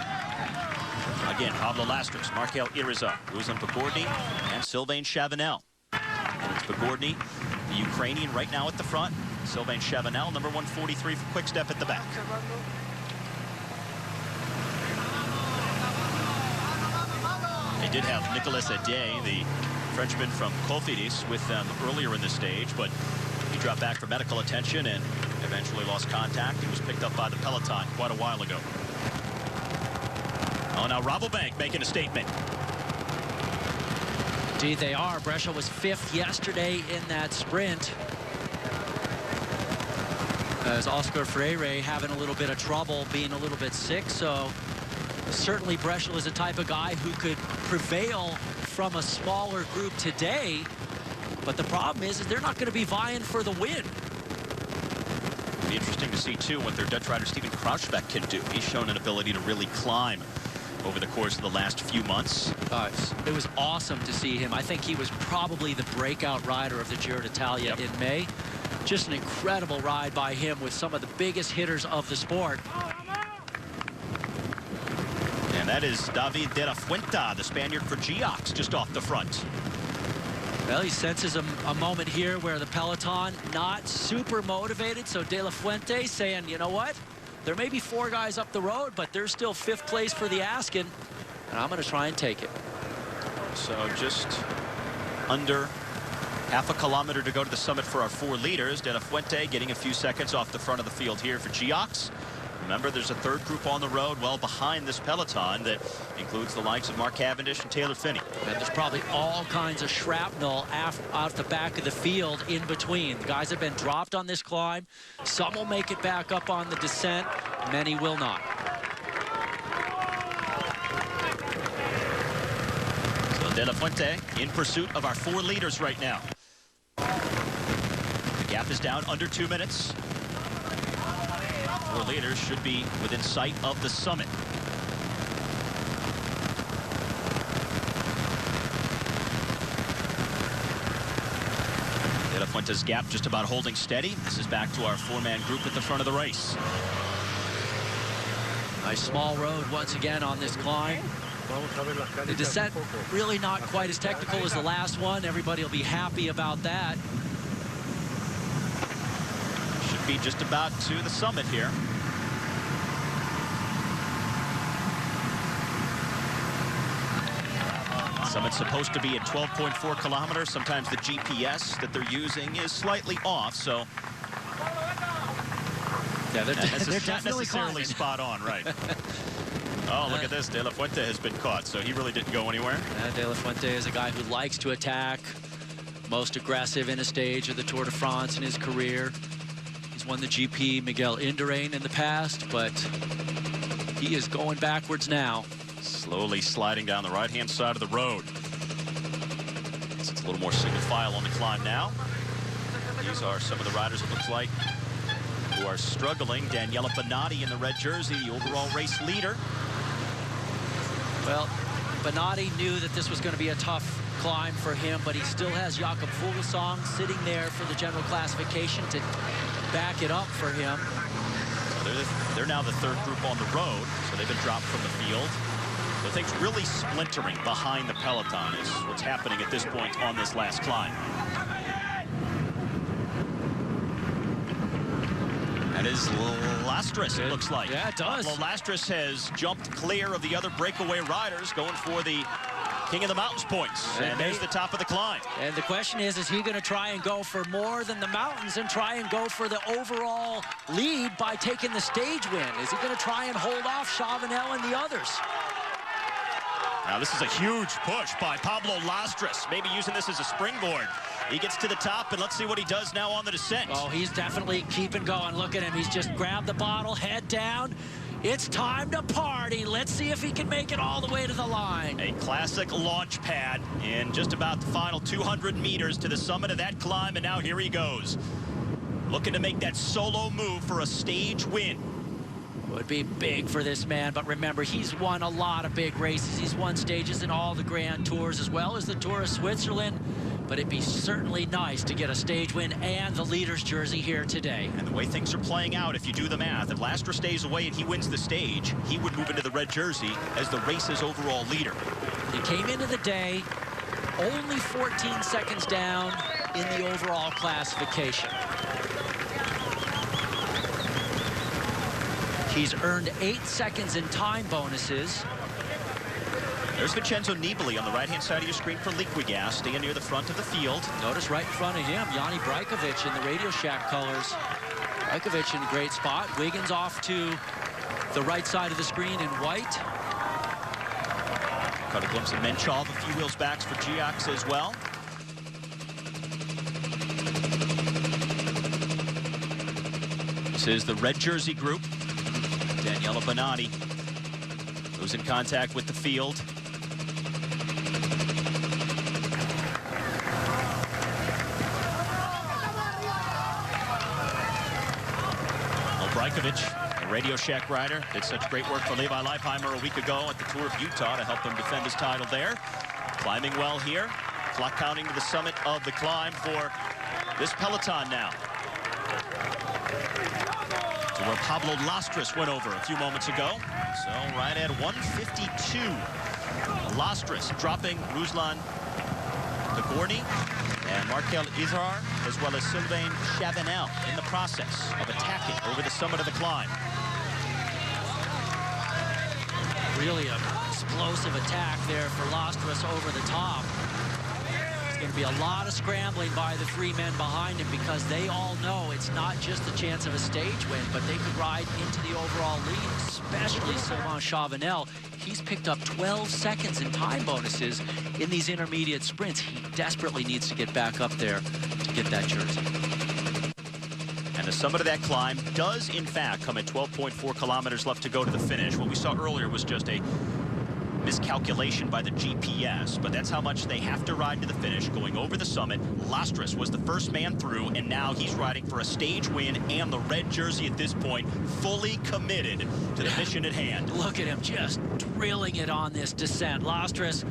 Again, Pablo Lastras, Markel Iriza, Ruslan Pogorny, and Sylvan Chavanelle. And it's Pogorny, the Ukrainian, right now at the front. Sylvan Chavanelle, number 143 for Kwikstep at the back. They did have Nicolas Adet, the Frenchman from Cofidis, with them earlier in the stage, but he dropped back for medical attention and eventually lost contact. He was picked up by the peloton quite a while ago. Oh, now Rabobank making a statement. Indeed they are. Brescia was 5th yesterday in that sprint. As Oscar Freire having a little bit of trouble, being a little bit sick, so certainly Brescia is a type of guy who could prevail from a smaller group today. But the problem is they're not going to be vying for the win. It'll be interesting to see, too, what their Dutch rider Steven Kruijsbeek can do. He's shown an ability to really climb over the course of the last few months. It was awesome to see him. I think he was probably the breakout rider of the Giro d'Italia in May. Just an incredible ride by him with some of the biggest hitters of the sport. And that is David de la Fuente, the Spaniard for Geox, just off the front. Well, he senses a moment here where the peloton not super motivated, so De La Fuente saying, you know what? There may be 4 guys up the road, but there's still 5th place for the asking, and I'm going to try and take it. So just under half a kilometer to go to the summit for our 4 leaders. De La Fuente getting a few seconds off the front of the field here for Geox. Remember, there's a 3rd group on the road well behind this peloton that includes the likes of Mark Cavendish and Taylor Finney. And there's probably all kinds of shrapnel out the back of the field in between. The guys have been dropped on this climb. Some will make it back up on the descent. Many will not. So De La Fuente in pursuit of our 4 leaders right now. The gap is down under 2 minutes. 4 leaders should be within sight of the summit. De La Fuente's gap just about holding steady. This is back to our 4-man group at the front of the race. Nice small road once again on this climb. The descent really not quite as technical as the last one. Everybody will be happy about that. Should be just about to the summit here. Summit's supposed to be at 12.4 kilometers. Sometimes the GPS that they're using is slightly off, so yeah, they're not definitely necessarily spot on, right? Oh, look at this. De La Fuente has been caught, so he really didn't go anywhere. De La Fuente is a guy who likes to attack, most aggressive in a stage of the Tour de France in his career. He's won the GP Miguel Indurain in the past, but he is going backwards now. Slowly sliding down the right-hand side of the road. It's a little more single file on the climb now. These are some of the riders, it looks like, who who are struggling. Daniella Benati in the red jersey, the overall race leader. Well, Benati knew that this was going to be a tough climb for him, but he still has Jakob Fuglsang sitting there for the general classification to back it up for him. They're now the third group on the road, so they've been dropped from the field. So things really splintering behind the peloton is what's happening at this point on this last climb. That is Lastris, it looks like. Yeah, it does. Lastris has jumped clear of the other breakaway riders, going for the King of the Mountains points. And there's the top of the climb. And the question is he going to try and go for more than the mountains and try and go for the overall lead by taking the stage win? Is he going to try and hold off Chavanelle and the others? Now this is a huge push by Pablo Lastris, maybe using this as a springboard. He gets to the top, and let's see what he does now on the descent. Oh, he's definitely keeping going. Look at him. He's just grabbed the bottle, head down. It's time to party. Let's see if he can make it all the way to the line. A classic launch pad in just about the final 200 meters to the summit of that climb, and now here he goes. Looking to make that solo move for a stage win. Would be big for this man, but remember, he's won a lot of big races. He's won stages in all the Grand Tours, as well as the Tour of Switzerland. But it'd be certainly nice to get a stage win and the leader's jersey here today. And the way things are playing out, if you do the math, if Lastris stays away and he wins the stage, he would move into the red jersey as the race's overall leader. He came into the day only 14 seconds down in the overall classification. He's earned 8 seconds in time bonuses. There's Vincenzo Nibali on the right-hand side of your screen for Liquigas, staying near the front of the field. Notice right in front of him, Yanni Brajkovic in the Radio Shack colors. Brajkovic in a great spot. Wiggins off to the right side of the screen in white. Caught a glimpse of Menchov a few wheels backs for Giox as well. This is the red jersey group. Daniella Benati, who's in contact with the field. Brajkovic, a Radio Shack rider, did such great work for Levi Leipheimer a week ago at the Tour of Utah to help him defend his title there. Climbing well here. Clock counting to the summit of the climb for this peloton now. To where Pablo Lastris went over a few moments ago. So right at 152. Lastris dropping Ruslan Tagorny and Markel Izar, as well as Sylvan Chavanelle in the process of attacking over the summit of the climb. Really an explosive attack there for Lastris over the top. There's going to be a lot of scrambling by the three men behind him because they all know it's not just the chance of a stage win, but they could ride into the overall lead, especially Sylvan Chavanelle. He's picked up 12 seconds in time bonuses in these intermediate sprints. He desperately needs to get back up there to get that jersey. And the summit of that climb does, in fact, come at 12.4 kilometers left to go to the finish. What we saw earlier was just a miscalculation by the GPS, but that's how much they have to ride to the finish. Going over the summit, Lastris was the first man through, and now he's riding for a stage win and the red jersey at this point, fully committed to the mission at hand. Look at him just drilling it on this descent. Lastris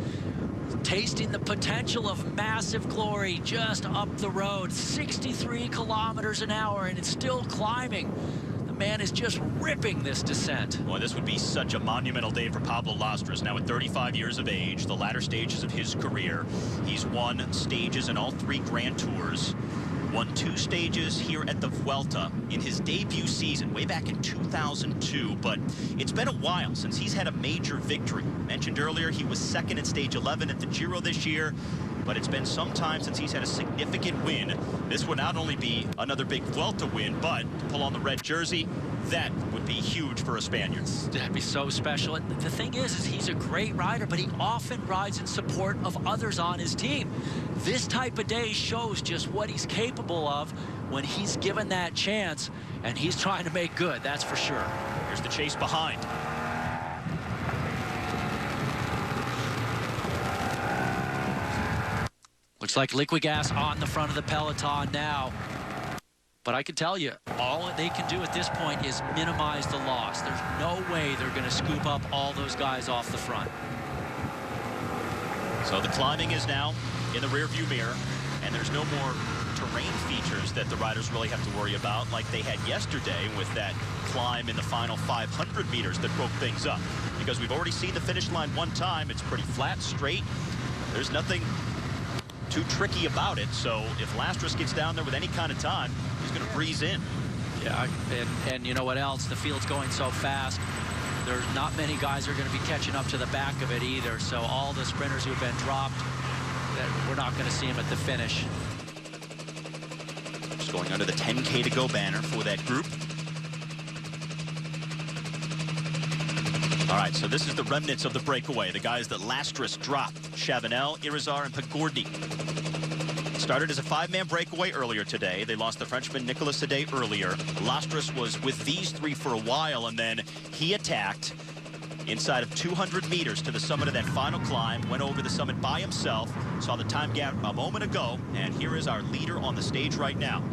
tasting the potential of massive glory just up the road, 63 kilometers an hour, and it's still climbing. The man is just ripping this descent. Boy, this would be such a monumental day for Pablo Lastris. Now at 35 years of age, the latter stages of his career, he's won stages in all 3 Grand Tours. Won 2 stages here at the Vuelta in his debut season way back in 2002, but it's been a while since he's had a major victory. Mentioned earlier, he was second at stage 11 at the Giro this year, but it's been some time since he's had a significant win. This would not only be another big Vuelta win, but to pull on the red jersey, that would be huge for a Spaniard. That'd be so special. And the thing is he's a great rider, but he often rides in support of others on his team. This type of day shows just what he's capable of when he's given that chance, and he's trying to make good, that's for sure. Here's the chase behind. Looks like Liquigas on the front of the peloton now. But I can tell you, all what they can do at this point is minimize the loss. There's no way they're going to scoop up all those guys off the front. So the climbing is now in the rearview mirror, and there's no more terrain features that the riders really have to worry about like they had yesterday with that climb in the final 500 meters that broke things up. Because we've already seen the finish line one time. It's pretty flat, straight. There's nothing too tricky about it. So if Lastras gets down there with any kind of time, he's going to breeze in. Yeah, and you know what else? The field's going so fast. There's not many guys who are going to be catching up to the back of it either. So all the sprinters who've been dropped, we're not going to see them at the finish. Just going under the 10K to go banner for that group. All right, so this is the remnants of the breakaway. The guys that Lastras dropped: Chavanelle, Irizar, and Pagordi. Started as a 5-man breakaway earlier today. They lost the Frenchman Nicolas Sade earlier. Lastras was with these three for a while, and then he attacked inside of 200 meters to the summit of that final climb, went over the summit by himself, saw the time gap a moment ago, and here is our leader on the stage right now.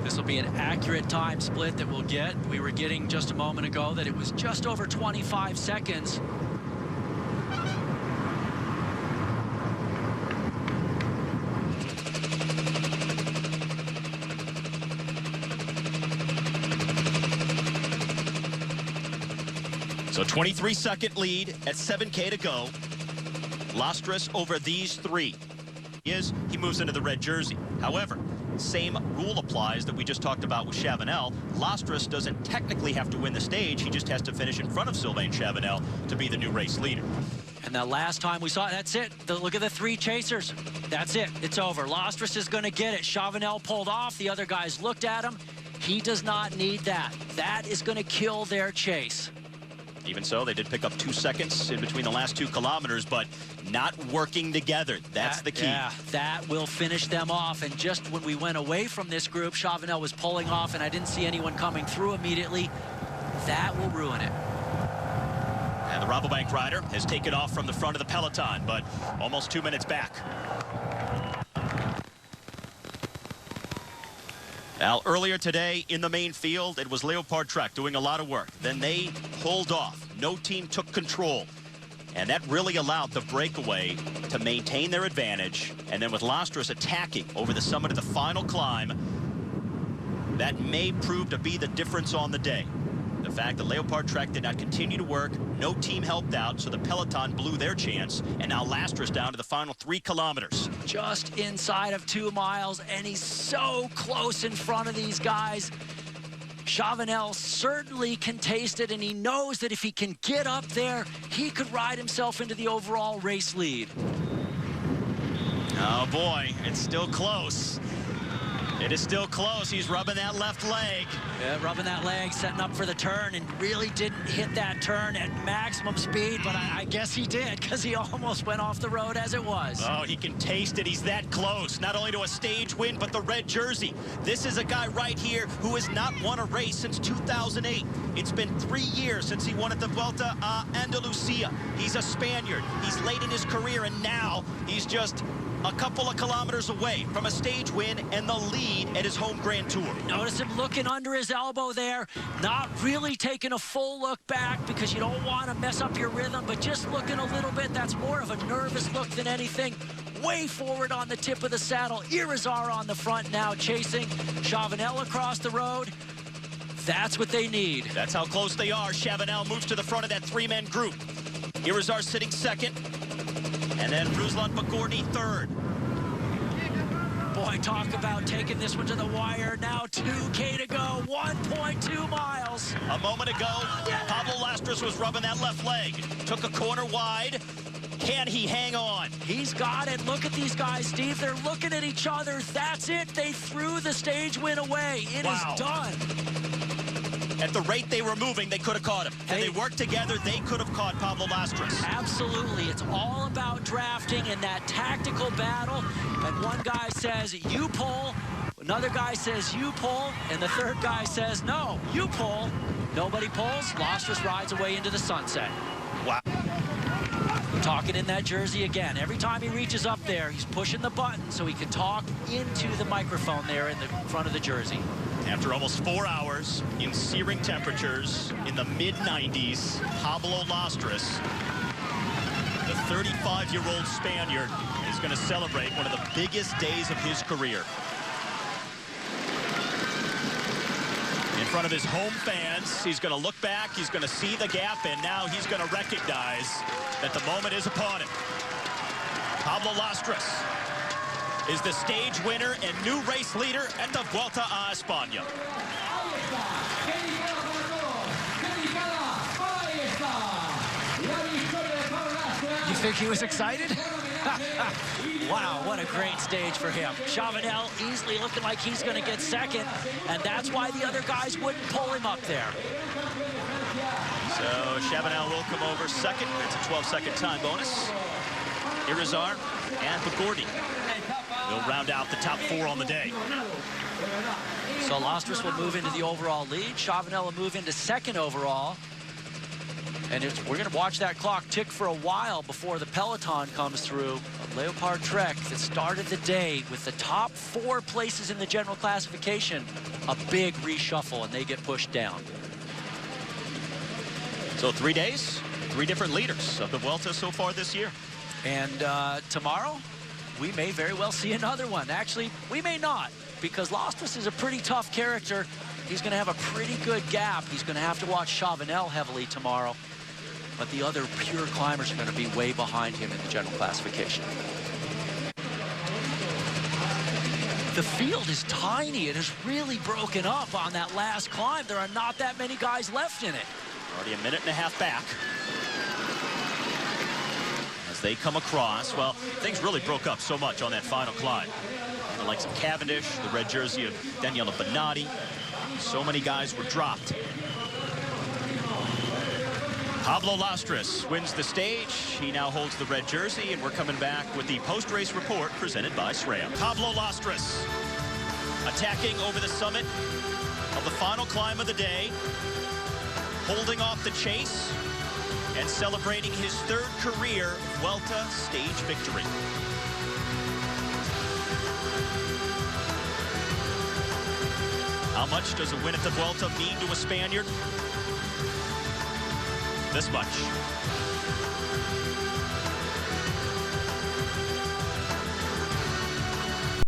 This will be an accurate time split that we'll get. We were getting just a moment ago that it was just over 25 seconds. So 23-second lead at 7K to go. Lastras over these three. He moves into the red jersey. However, same rule applies that we just talked about with Chavanelle. Lastras doesn't technically have to win the stage. He just has to finish in front of Sylvan Chavanelle to be the new race leader. And the last time we saw it, that's it. Look at the three chasers. That's it. It's over. Lastras is going to get it. Chavanelle pulled off. The other guys looked at him. He does not need that. That is going to kill their chase. Even so, they did pick up 2 seconds in between the last 2 kilometers, but not working together. That's the key. Yeah, that will finish them off. And just when we went away from this group, Chavanelle was pulling off, and I didn't see anyone coming through immediately. That will ruin it. And the Rabobank rider has taken off from the front of the peloton, but almost 2 minutes back. Now, earlier today in the main field, it was Leopard Trek doing a lot of work. Then they pulled off. No team took control. And that really allowed the breakaway to maintain their advantage. And then with Lastras attacking over the summit of the final climb, that may prove to be the difference on the day. The fact that Leopard Trek did not continue to work, no team helped out, so the peloton blew their chance, and now Lastras down to the final 3 kilometers. Just inside of 2 miles, and he's so close in front of these guys. Chavanelle certainly can taste it, and he knows that if he can get up there, he could ride himself into the overall race lead. Oh boy, it's still close. It is still close. He's rubbing that left leg. Yeah, rubbing that leg, setting up for the turn, and really didn't hit that turn at maximum speed, but I guess he did, because he almost went off the road as it was. Oh, he can taste it. He's that close, not only to a stage win, but the red jersey. This is a guy right here who has not won a race since 2008. It's been 3 years since he won at the Vuelta a Andalusia. He's a Spaniard. He's late in his career, and now he's just a couple of kilometers away from a stage win and the lead at his home Grand Tour. Notice him looking under his elbow there, not really taking a full look back because you don't want to mess up your rhythm, but just looking a little bit. That's more of a nervous look than anything. Way forward on the tip of the saddle. Irizar on the front now, chasing Chavanelle across the road. That's what they need. That's how close they are. Chavanelle moves to the front of that 3-man group. Irizar sitting second. And then Ruslan Pagordi third. Boy, talk about taking this one to the wire. Now 2K to go, 1.2 miles. A moment ago, Pablo Lastras was rubbing that left leg. Took a corner wide. Can he hang on? He's got it. Look at these guys, Steve. They're looking at each other. That's it. They threw the stage win away. It is done. At the rate they were moving, they could have caught him. Had they worked together, they could have caught Pablo Lastras. Absolutely. It's all about drafting and that tactical battle. And one guy says, you pull. Another guy says, you pull. And the third guy says, no, you pull. Nobody pulls. Lastras rides away into the sunset. Wow. Talking in that jersey again. Every time he reaches up there, he's pushing the button so he can talk into the microphone there in the front of the jersey. After almost 4 hours in searing temperatures in the mid-90s, Pablo Lastras, the 35-year-old Spaniard, is going to celebrate one of the biggest days of his career. In front of his home fans, he's going to look back, he's going to see the gap, and now he's going to recognize that the moment is upon him. Pablo Lastras is the stage winner and new race leader at the Vuelta a Espana. You think he was excited? Wow, what a great stage for him. Chavanelle easily looking like he's going to get second, and that's why the other guys wouldn't pull him up there. So Chavanelle will come over second. It's a 12-second time bonus. Irizar and Bagordi will round out the top 4 on the day. So Lastras will move into the overall lead. Chavanelle will move into second overall. And we're going to watch that clock tick for a while before the peloton comes through. A Leopard Trek that started the day with the top 4 places in the general classification. A big reshuffle, and they get pushed down. So 3 days, 3 different leaders of the Vuelta so far this year. And tomorrow, we may very well see another one. Actually, we may not, because Lastras is a pretty tough character. He's going to have a pretty good gap. He's going to have to watch Chavanelle heavily tomorrow. But the other pure climbers are going to be way behind him in the general classification. The field is tiny. It has really broken up on that last climb. There are not that many guys left in it. Already a minute and a half back. As they come across, well, things really broke up so much on that final climb. The likes of Cavendish, the red jersey of Daniella Benati. So many guys were dropped. Pablo Lastras wins the stage. He now holds the red jersey, and we're coming back with the post-race report presented by SRAM. Pablo Lastras attacking over the summit of the final climb of the day, holding off the chase and celebrating his 3rd career Vuelta stage victory. How much does a win at the Vuelta mean to a Spaniard? This much.